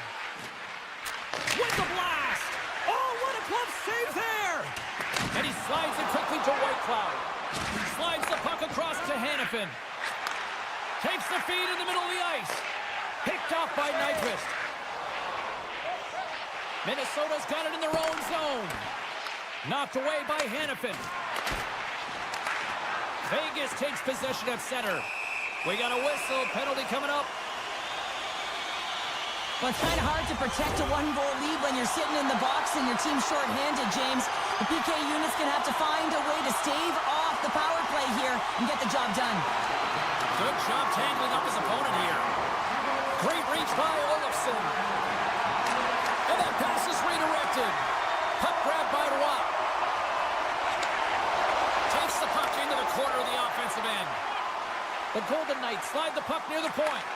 With the blast. Oh, what a glove save there. And he slides it quickly to Whitecloud. Slides the puck across to Hanifin. Takes the feed in the middle of the ice. Picked off by Nyquist. Minnesota's got it in their own zone. Knocked away by Hanifin. Vegas takes possession of center. We got a whistle. Penalty coming up. Well, it's kind of hard to protect a one-goal lead when you're sitting in the box and your team's short-handed, James. The PK unit's going to have to find a way to stave off the power play here and get the job done. Good job tangling up his opponent here. Great reach by Olofsson. And that pass is redirected. Puck grab by Roy. Takes the puck into the corner of the offensive end. The Golden Knights slide the puck near the point.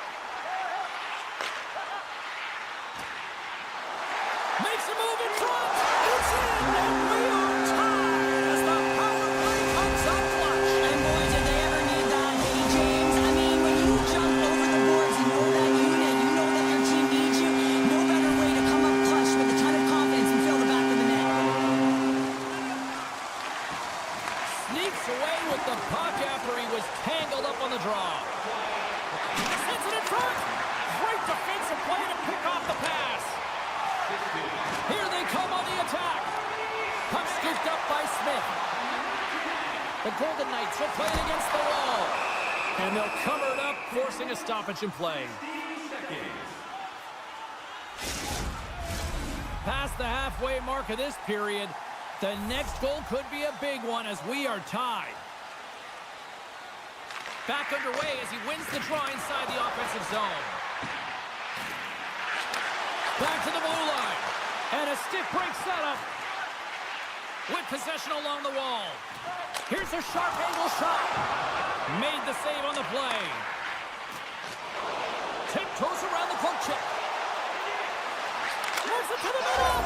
Makes a move in front. It's in, and we are tied as the power play comes up clutch. And boy, did they ever need that, hey, James. I mean, when you jump over the boards and you're that unit, you know that your team needs you. No better way to come up clutch with a ton of confidence and fill the back of the net. Sneaks away with the puck after he was tangled up on the draw. Sends it in front. Great defensive play to pick off the pass. Here they come on the attack. Puck scooped up by Smith. The Golden Knights are playing against the wall. And they'll cover it up, forcing a stoppage in play. Past the halfway mark of this period, the next goal could be a big one as we are tied. Back underway as he wins the draw inside the offensive zone. Back to the blue line. And a stick break setup. With possession along the wall. Here's a sharp angle shot. Made the save on the play. Tiptoes around the poke check. Moves it to the middle.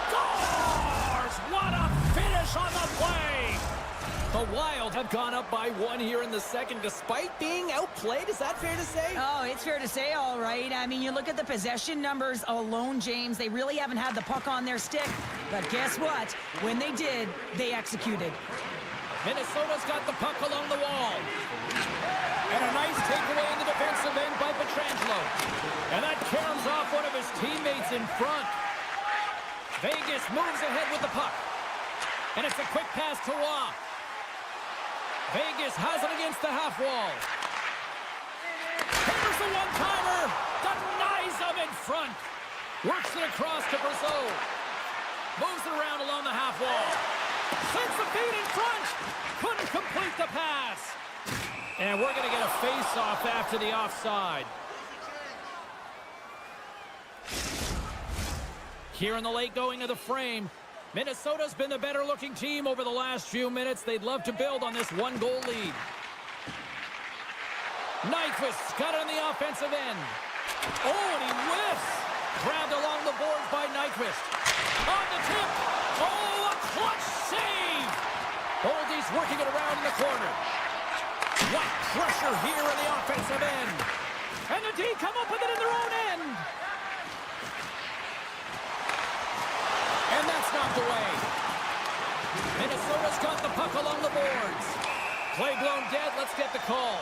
Scores! What a finish on the play. The Wild have gone up by one here in the second, despite being outplayed. Is that fair to say? Oh, it's fair to say, all right. I mean, you look at the possession numbers alone, James. They really haven't had the puck on their stick. But guess what? When they did, they executed. Minnesota's got the puck along the wall. And a nice takeaway in the defensive end by Pietrangelo. And that caroms off one of his teammates in front. Vegas moves ahead with the puck. And it's a quick pass to Roy. Vegas has it against the half wall. Here's the one-timer. Denies him in front. Works it across to Brazeau. Moves it around along the half wall. Sends the feed in front. Couldn't complete the pass. And we're going to get a face-off after the offside. Here in the late going of the frame, Minnesota's been the better-looking team over the last few minutes. They'd love to build on this one-goal lead. Nyquist's got it on the offensive end. Oh, and he whiffs. Grabbed along the boards by Nyquist. On the tip. Oh, a clutch save. Boldy's working it around in the corner. What pressure here in the offensive end. And the D come up with it in their own end. And that's knocked away. Minnesota's got the puck along the boards. Play blown dead. Let's get the call.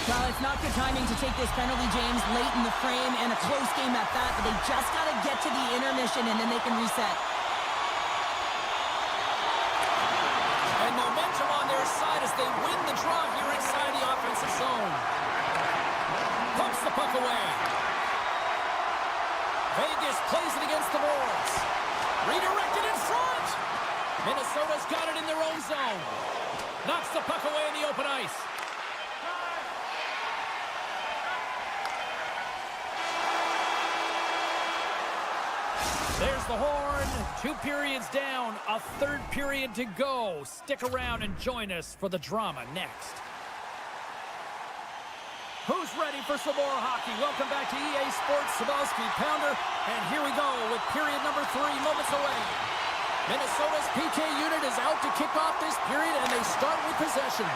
Well, it's not good timing to take this penalty, James, late in the frame and a close game at that, but they just got to get to the intermission and then they can reset. And momentum on their side as they win the draw here inside the offensive zone. Pumps the puck away. Vegas plays it against the boards. Redirected in front. Minnesota's got it in their own zone. Knocks the puck away in the open ice. There's the horn. 2 periods down, a 3rd period to go. Stick around and join us for the drama next. Who's ready for some more hockey? Welcome back to EA Sports Sabalski Pounder. And here we go with period number 3, moments away. Minnesota's PK unit is out to kick off this period, and they start with possession.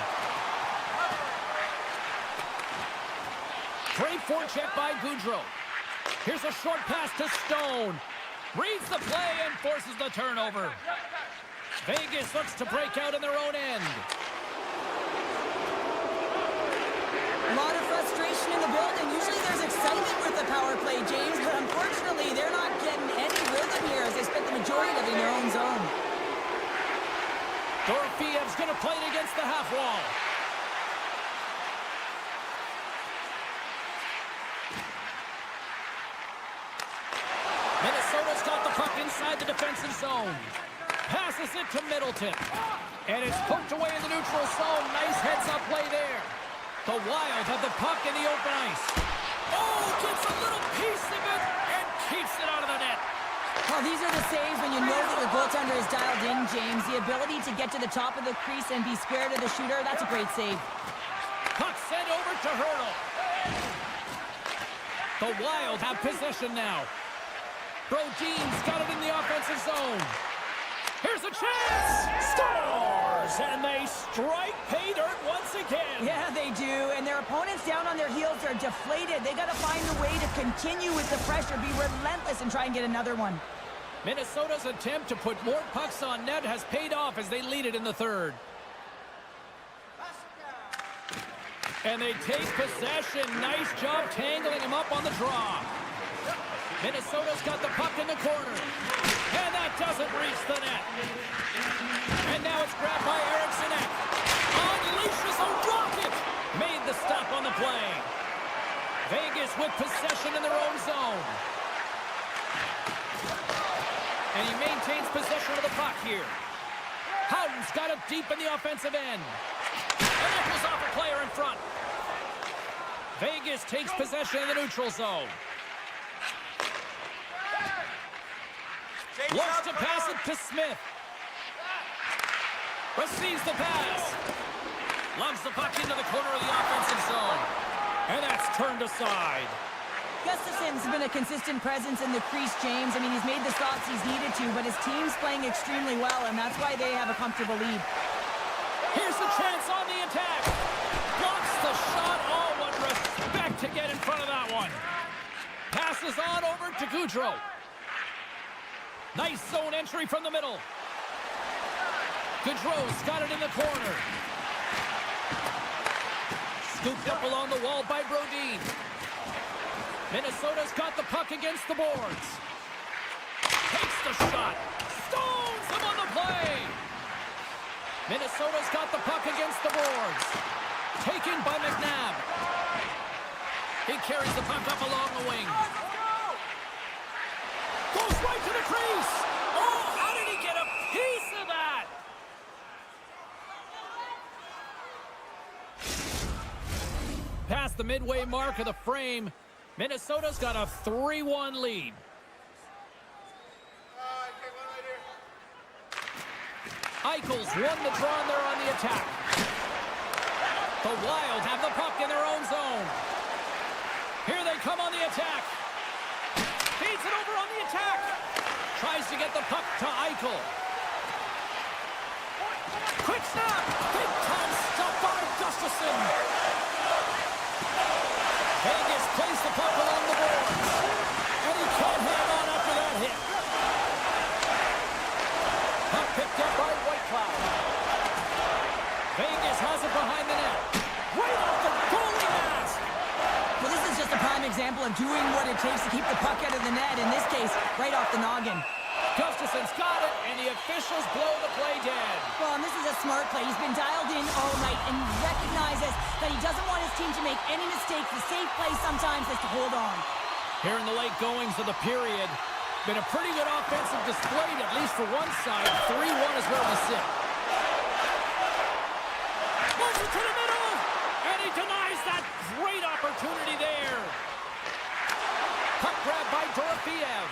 Great forecheck by Goudreau. Here's a short pass to Stone. Reads the play and forces the turnover. Vegas looks to break out in their own end. A lot of frustration in the building. Usually there's excitement with the power play, James, but unfortunately they're not getting any rhythm here as they spent the majority of it in their own zone. Dorofeyev's going to play it against the half wall. Minnesota's got the puck inside the defensive zone. Passes it to Middleton. And it's poked away in the neutral zone. Nice heads-up play there. The Wild have the puck in the open ice. Oh, gets a little piece of it and keeps it out of the net. Well, these are the saves when you know that your goaltender is dialed in, James. The ability to get to the top of the crease and be square to the shooter, that's a great save. Puck sent over to Hurdle. The Wild have possession now. Brodin's got it in the offensive zone. Here's a chance! Scores! And they strike pay dirt once again. Yeah, they do. And their opponents down on their heels are deflated. They got to find a way to continue with the pressure, be relentless, and try and get another one. Minnesota's attempt to put more pucks on net has paid off as they lead it in the 3rd. And they take possession. Nice job tangling him up on the draw. Minnesota's got the puck in the corner. And that doesn't reach the net. And now it's grabbed by Eriksson. Unleashes a rocket. Made the stop on the play. Vegas with possession in their own zone. And he maintains possession of the puck here. Howden's got it deep in the offensive end. And that was off a player in front. Vegas takes possession in the neutral zone. Looks to pass it to Smith. Receives the pass. Loves the puck into the corner of the offensive zone. And that's turned aside. Gustafson's been a consistent presence in the crease, James. I mean, he's made the stops he's needed to, but his team's playing extremely well, and that's why they have a comfortable lead. Here's the chance on the attack. Blocks the shot. Oh, what respect to get in front of that one. Passes on over to Goudreau. Nice zone entry from the middle. Goudreau's got it in the corner. Scooped up along the wall by Brodin. Minnesota's got the puck against the boards. Takes the shot. Stones him on the play. Minnesota's got the puck against the boards. Taken by McNabb. He carries the puck up along the wing. Goes right to the crease. Oh, how did he get a piece of that? Past the midway mark of the frame, Minnesota's got a 3-1 lead. Eichel's won the draw and they're on the attack. The Wild have the puck in their own zone. Here they come on the attack. Feeds it over on the attack. Tries to get the puck to Eichel. Quick snap. Big time stop by Gustafsson. Vegas plays the puck along the boards. And he can't hang on after that hit. Puck picked up by Whitecloud. Vegas has it behind the net. Right off the goalie mask. Well, this is just a prime example of doing what it takes to keep the puck out of the net. In this case, right off the noggin. Gustafsson's got it, and And the officials blow the play dead. Well, and this is a smart play. He's been dialed in all night and recognizes that he doesn't want his team to make any mistakes. The safe play sometimes is to hold on. Here in the late goings of the period, been a pretty good offensive display, at least for one side. 3-1 is where we sit. Moves it to the middle, and he denies that great opportunity there. Puck grab by Dorofeev.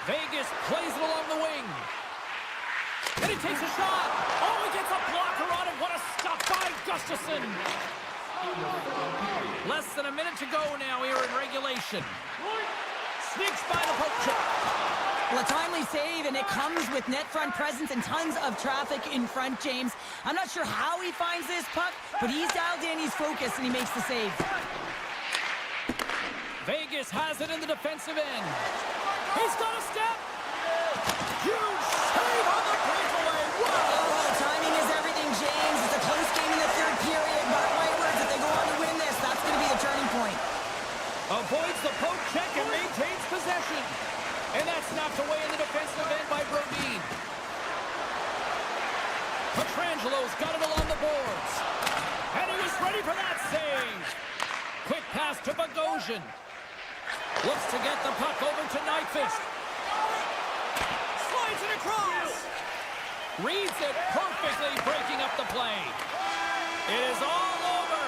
Vegas plays it along the wing. And he takes a shot. Oh, he gets a blocker on it. What a stop by Gustafsson. Less than a minute to go now here in regulation. Sneaks by the poke check. Well, a timely save, and it comes with net front presence and tons of traffic in front, James. I'm not sure how he finds this puck, but he's dialed in, he's focused, and he makes the save. Vegas has it in the defensive end. He's got a step. Huge save on the breakaway. Wow. Oh, timing is everything, James. It's a close game in the third period. Mark my words, if they go on to win this, that's going to be the turning point. Avoids the poke check and maintains possession. And that's knocked away in the defensive end by Brodin. Petrangelo's got it along the boards. And he was ready for that save. Quick pass to Bogosian. Looks to get the puck over to Nyquist. Slides it across. Reads it perfectly, breaking up the play. It is all over.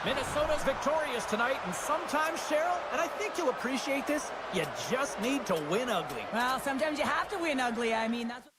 Minnesota's victorious tonight, and sometimes, Cheryl, and I think you'll appreciate this, you just need to win ugly. Well, sometimes you have to win ugly. I mean, that's...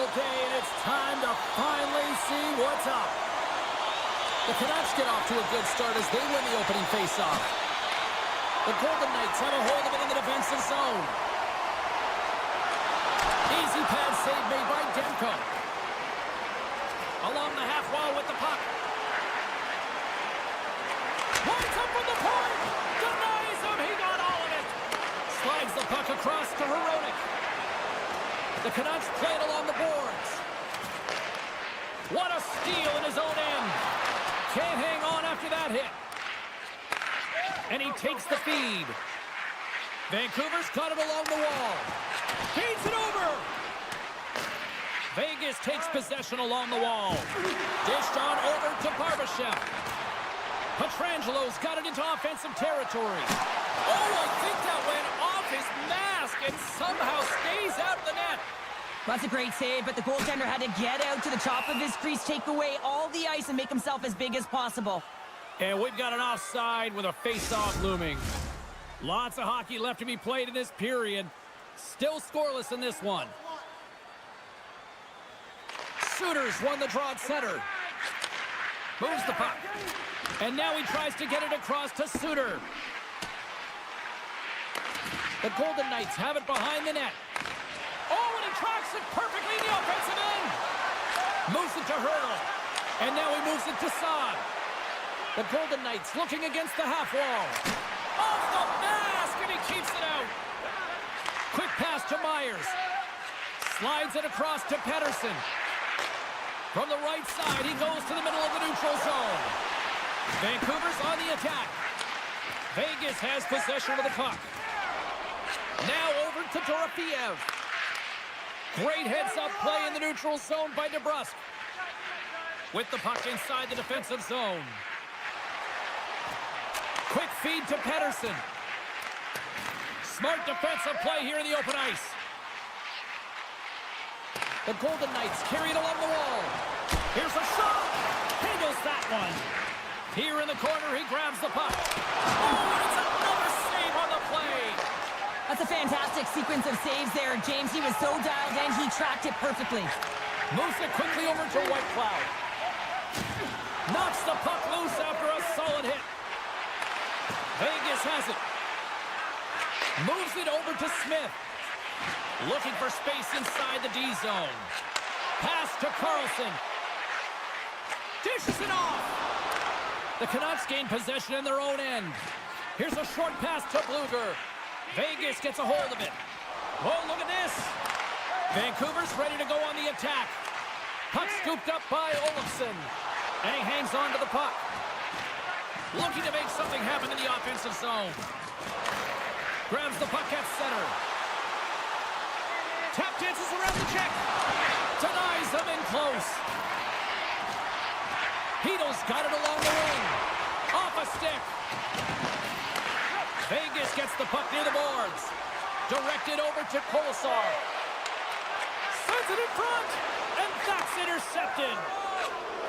Okay, and it's time to finally see what's up. The Canucks get off to a good start as they win the opening faceoff. The Golden Knights have a hold of it in the defensive zone. Easy pad save made by Demko. Along the half wall with the puck. Winds up from the point. Denies him. He got all of it. Slides the puck across to Hronek. The Canucks play it along the boards. What a steal in his own end. Can't hang on after that hit. And he takes the feed. Vancouver's got it along the wall. Feeds it over. Vegas takes possession along the wall. Dished on over to Barbashev. Petrangelo's got it into offensive territory. Oh, I think that went off his mask and somehow stays out of the net. That's a great save, but the goaltender had to get out to the top of his crease, take away all the ice, and make himself as big as possible. And we've got an offside with a face-off looming. Lots of hockey left to be played in this period. Still scoreless in this one. Suter's won the draw at center. Moves the puck. And now he tries to get it across to Suter. The Golden Knights have it behind the net. Oh, and he tracks it perfectly in the offensive end. Moves it to Hurdle. And now he moves it to Saad. The Golden Knights looking against the half wall. Off the mask, and he keeps it out. Quick pass to Myers. Slides it across to Pettersson. From the right side, he goes to the middle of the neutral zone. Vancouver's on the attack. Vegas has possession of the puck. Now over to Dorofeev. Great heads-up play in the neutral zone by DeBrusk. With the puck inside the defensive zone. Quick feed to Pettersson. Smart defensive play here in the open ice. The Golden Knights carry it along the wall. Here's a shot. Handles that one. Here in the corner, he grabs the puck. Oh, and it's another save on the play. That's a fantastic sequence of saves there, James. He was so dialed in, he tracked it perfectly. Moves it quickly over to Whitecloud. Knocks the puck loose after a solid hit. Vegas has it. Moves it over to Smith. Looking for space inside the D zone. Pass to Carlson. Dishes it off. The Canucks gain possession in their own end. Here's a short pass to Bluger. Vegas gets a hold of it. Oh, look at this. Vancouver's ready to go on the attack. Puck scooped up by Olofsson. And he hangs on to the puck. Looking to make something happen in the offensive zone. Grabs the puck at center. Tap dances around the check. Denies him in close. Hedo's got it along the wing. Off a stick. Vegas gets the puck near the boards. Directed over to Kolesar. Sends it in front. And that's intercepted.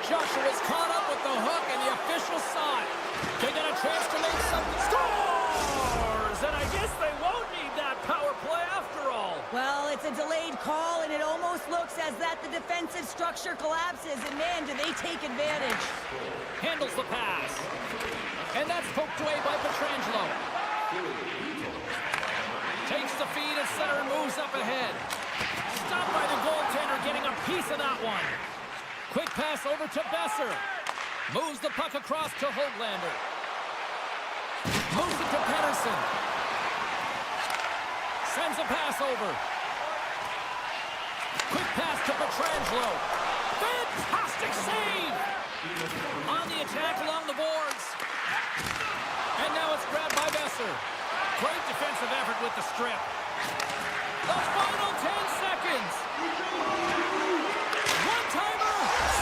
Joshua's caught up with the hook, and the official saw it. They got a chance to make something. Scores! And I guess they won't need that power play after all. Well, it's a delayed call, and it almost looks as that the defensive structure collapses, and man, do they take advantage. Handles the pass. And that's poked away by Petrangelo. Takes the feed at center and moves up ahead. Stopped by the goaltender, getting a piece of that one. Quick pass over to Besser. Moves the puck across to Höglander. Moves it to Pettersson. Sends a pass over. Quick pass to Petrangelo. Fantastic save! On the attack along the boards. And now it's grabbed by Besser. Great defensive effort with the strip. The final 10 seconds. One-timer.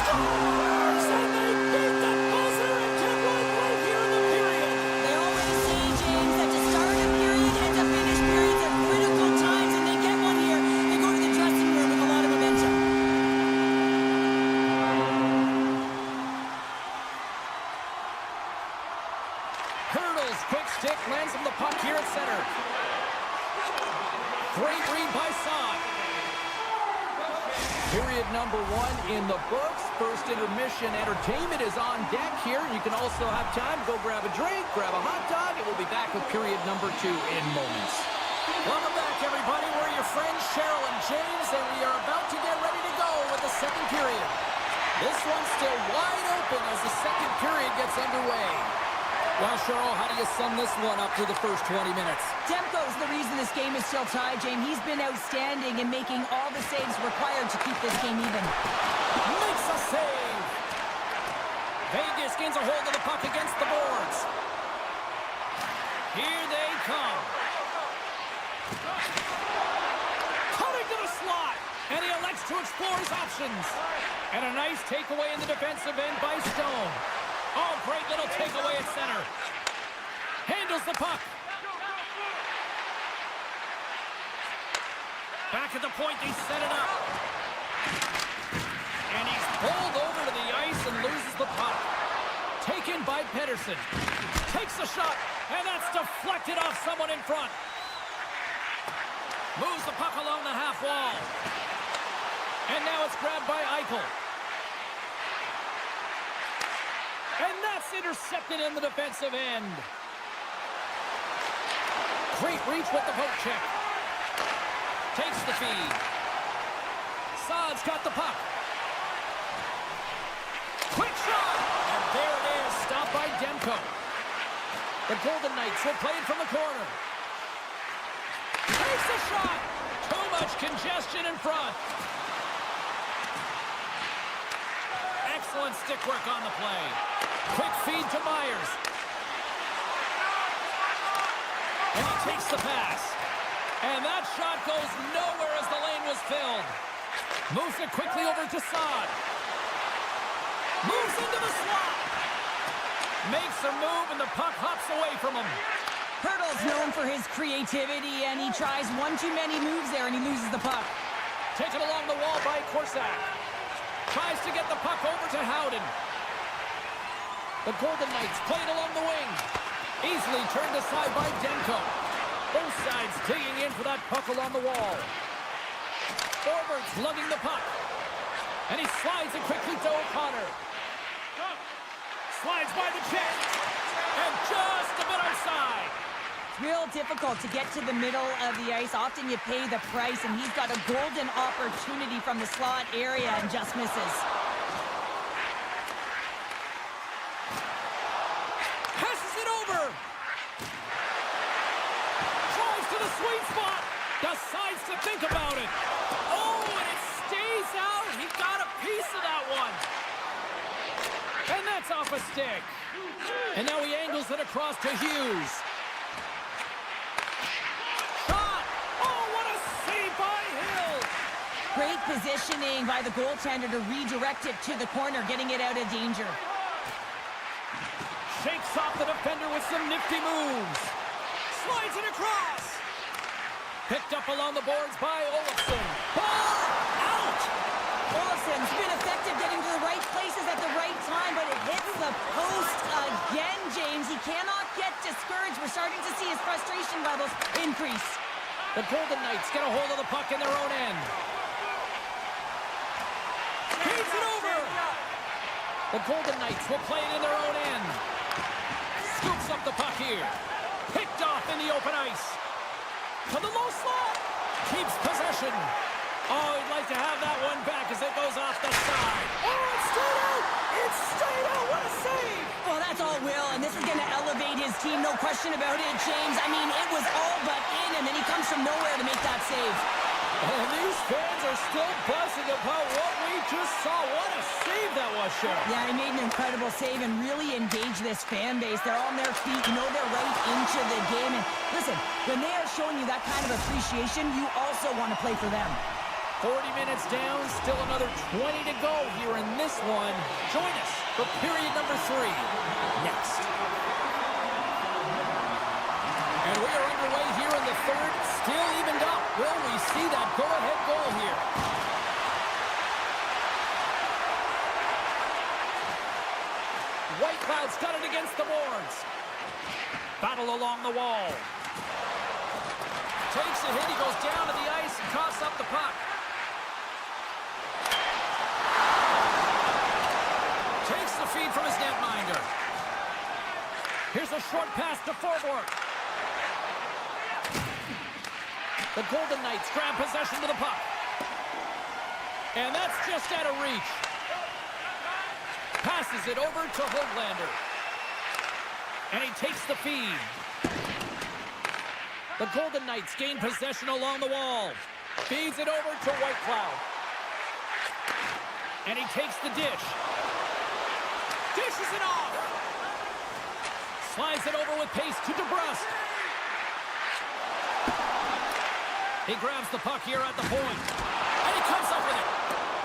Scores! And they beat the buzzer and can run right here in the period. They always say, James, that to start a period and to finish periods are critical times, and they get one here. They go to the dressing room with a lot of momentum. Hurdles, quick stick, lands him the puck here at center. Great read by Saad. Period number 1 in the books. First intermission entertainment is on deck here. You can also have time to go grab a drink, grab a hot dog, and we'll be back with period number 2 in moments. Welcome back, everybody. We're your friends Cheryl and James, and we are about to get ready to go with the second period. This one's still wide open as the second period gets underway. Well, Cheryl, how do you sum this one up through the first 20 minutes? Demko's the reason this game is still tied, James. He's been outstanding in making all the saves required to keep this game even. Makes a save. Vegas gains a hold of the puck against the boards. Here they come. Cutting to the slot. And he elects to explore his options. And a nice takeaway in the defensive end by Stone. Oh, great little takeaway at center. Handles the puck. Back at the point, they set it up. And he's pulled over to the ice and loses the puck. Taken by Pedersen. Takes the shot, and that's deflected off someone in front. Moves the puck along the half wall. And now it's grabbed by Eichel. And that's intercepted in the defensive end. Great reach with the poke check. Takes the feed. Saad's got the puck. Quick shot! And there it is, stopped by Demko. The Golden Knights will play it from the corner. Takes the shot! Too much congestion in front. Excellent stick work on the play. Quick feed to Myers. And he takes the pass. And that shot goes nowhere as the lane was filled. Moves it quickly over to Saad. Moves into the slot. Makes a move and the puck hops away from him. Hurdle's known for his creativity, and he tries one too many moves there, and he loses the puck. Taken along the wall by Korsak. Tries to get the puck over to Howden. The Golden Knights play it along the wing. Easily turned aside by Demko. Both sides digging in for that puck along the wall. Forwards lugging the puck. And he slides it quickly to O'Connor. Slides by the chest. And just a bit outside. It's real difficult to get to the middle of the ice. Often you pay the price, and he's got a golden opportunity from the slot area and just misses. Passes it over. Tries to the sweet spot. Decides to think about it. Oh, and it stays out. He got a piece of that one. And that's off a stick. And now he angles it across to Hughes. Shot. Oh, what a save by Hill. Great positioning by the goaltender to redirect it to the corner, getting it out of danger. Shakes off the defender with some nifty moves. Slides it across. Picked up along the boards by Olofsson. Ball out. Olofsson's been effective getting to the right places at the right time, but it hits the post again, James. He cannot get discouraged. We're starting to see his frustration levels increase. The Golden Knights get a hold of the puck in their own end. Feeds it over. The Golden Knights will play it in their own end. Scoops up the puck here. Picked off in the open ice. To the low slot. Keeps possession. Oh, he'd like to have that one back as it goes off the side. Oh, it's stayed out. It's stayed out. What a save. Well, that's all Will, and this is going to elevate his team, no question about it, James. I mean, it was all but in, and then he comes from nowhere to make that save. And these fans are still buzzing about what we just saw. What a save that was, Cheryl. Yeah, he made an incredible save and really engaged this fan base. They're on their feet. You know they're right into the game. And listen, when they are showing you that kind of appreciation, you also want to play for them. 40 minutes down, still another 20 to go here in this one. Join us for period number 3 next. And we are underway here in the third, still evened up. Will we see that go-ahead goal here? White Cloud's got it against the boards. Battle along the wall. Takes a hit, he goes down to the ice and coughs up the puck. Here's a short pass to forward. The Golden Knights grab possession to the puck. And that's just out of reach. Passes it over to Höglander. And he takes the feed. The Golden Knights gain possession along the wall. Feeds it over to Whitecloud. And he takes the dish. Dishes it off. Slides it over with pace to DeBrusque. He grabs the puck here at the point. And he comes up with it.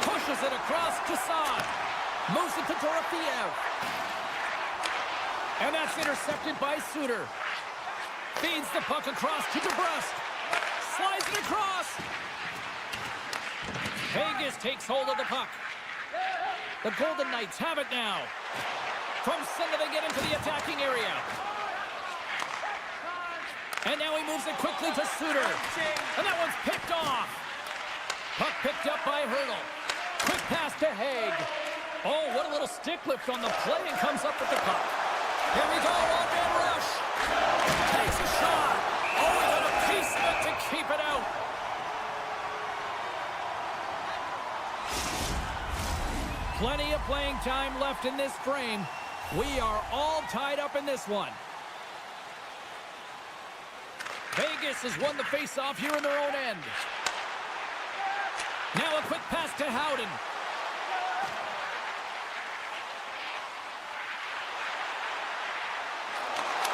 Pushes it across to Saad. Moves it to Dorofeev. And that's intercepted by Suter. Feeds the puck across to DeBrusque. Slides it across. Vegas takes hold of the puck. The Golden Knights have it now. From center they get into the attacking area. And now he moves it quickly to Suter. And that one's picked off. Puck picked up by Hurdle. Quick pass to Haig. Oh, what a little stick lift on the play and comes up with the puck. Here we go, one-man rush. Takes a shot. Oh, he got a piece of it to keep it out. Plenty of playing time left in this frame. We are all tied up in this one. Vegas has won the face-off here in their own end. Now a quick pass to Howden.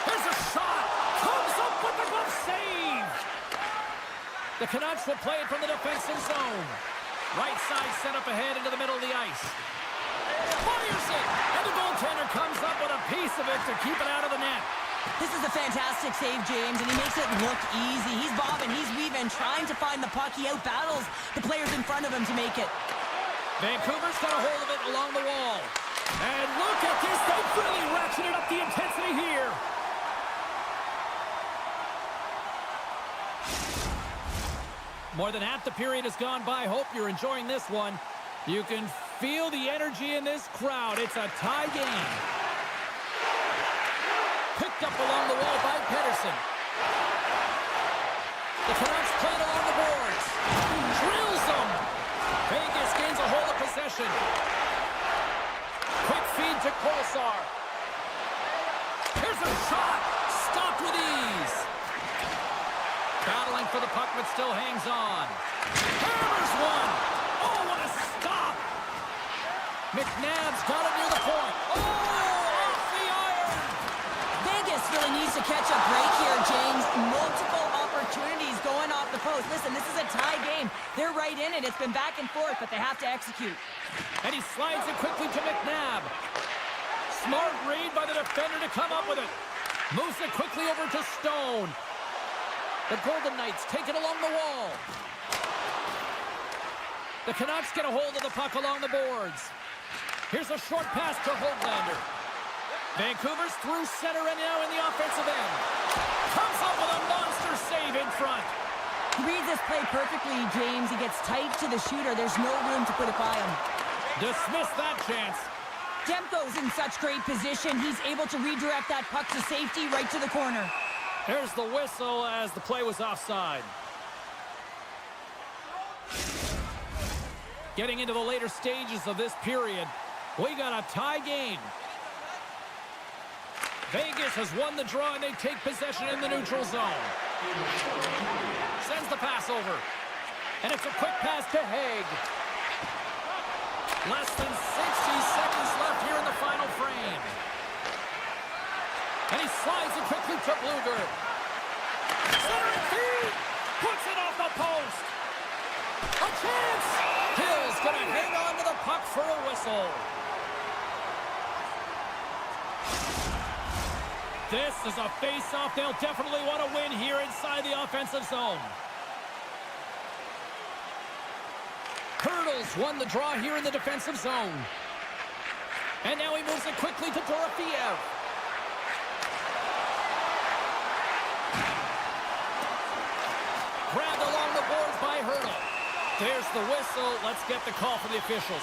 Here's a shot. Comes up with the glove save. The Canucks will play it from the defensive zone. Right side set up ahead into the middle of the ice. Fires it. And the goaltender comes up with a piece of it to keep it out of the net. This is a fantastic save, James, and he makes it look easy. He's bobbing, he's weaving, trying to find the puck. He outbattles the players in front of him to make it. Vancouver's got a hold of it along the wall. And look at this. They've really ratcheted up the intensity here. More than half the period has gone by. Hope you're enjoying this one. You can feel the energy in this crowd. It's a tie game. Picked up along the wall by Pettersson. The Canucks played along the boards. Drills them. Vegas gains a hold of possession. Quick feed to Kolesar. Here's a shot. Stopped with ease. Battling for the puck, but still hangs on. Hammers one. Oh, what a stop. McNabb's got it near the point. Oh, off the iron. Vegas really needs to catch a break here, James. Multiple opportunities going off the post. Listen, this is a tie game. They're right in it. It's been back and forth, but they have to execute. And he slides it quickly to McNabb. Smart read by the defender to come up with it. Moves it quickly over to Stone. The Golden Knights take it along the wall. The Canucks get a hold of the puck along the boards. Here's a short pass to Höglander. Vancouver's through center and now in the offensive end. Comes up with a monster save in front. He reads this play perfectly, James. He gets tight to the shooter. There's no room to put it by him. Dismiss that chance. Demko's in such great position. He's able to redirect that puck to safety right to the corner. There's the whistle as the play was offside. Getting into the later stages of this period, we got a tie game. Vegas has won the draw and they take possession in the neutral zone. Sends the pass over. And it's a quick pass to Haig. Less than 60 seconds left here in the final frame. And he slides it quickly to Bluger. Centering feed. Puts it off the post. A chance. Hill's going to hang on to the puck for a whistle. This is a face-off they'll definitely want to win here inside the offensive zone. Hurdles won the draw here in the defensive zone. And now he moves it quickly to Dorofeev. Grabbed along the boards by Hurdle. There's the whistle. Let's get the call from the officials.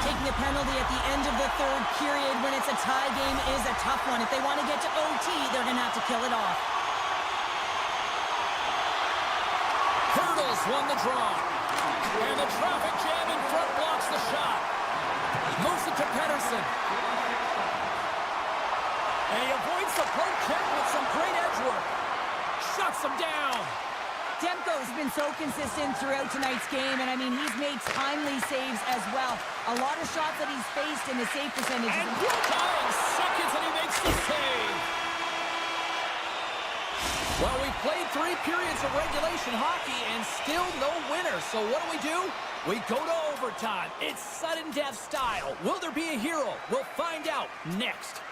taking a penalty at the end of the third period when it's a tie game is a tough one. If they want to get to OT, they're going to have to kill it off. Hurdles won the draw. And the traffic jam in front blocks the shot. Moves it to Pedersen. And he avoids the poke check with some great edge work. Shuts him down. Demko's been so consistent throughout tonight's game, and I mean, he's made timely saves as well. A lot of shots that he's faced in his save percentage. And 9 seconds, and he makes the save. Well, we played 3 periods of regulation hockey and still no winner. So what do? We go to overtime. It's sudden death style. Will there be a hero? We'll find out next.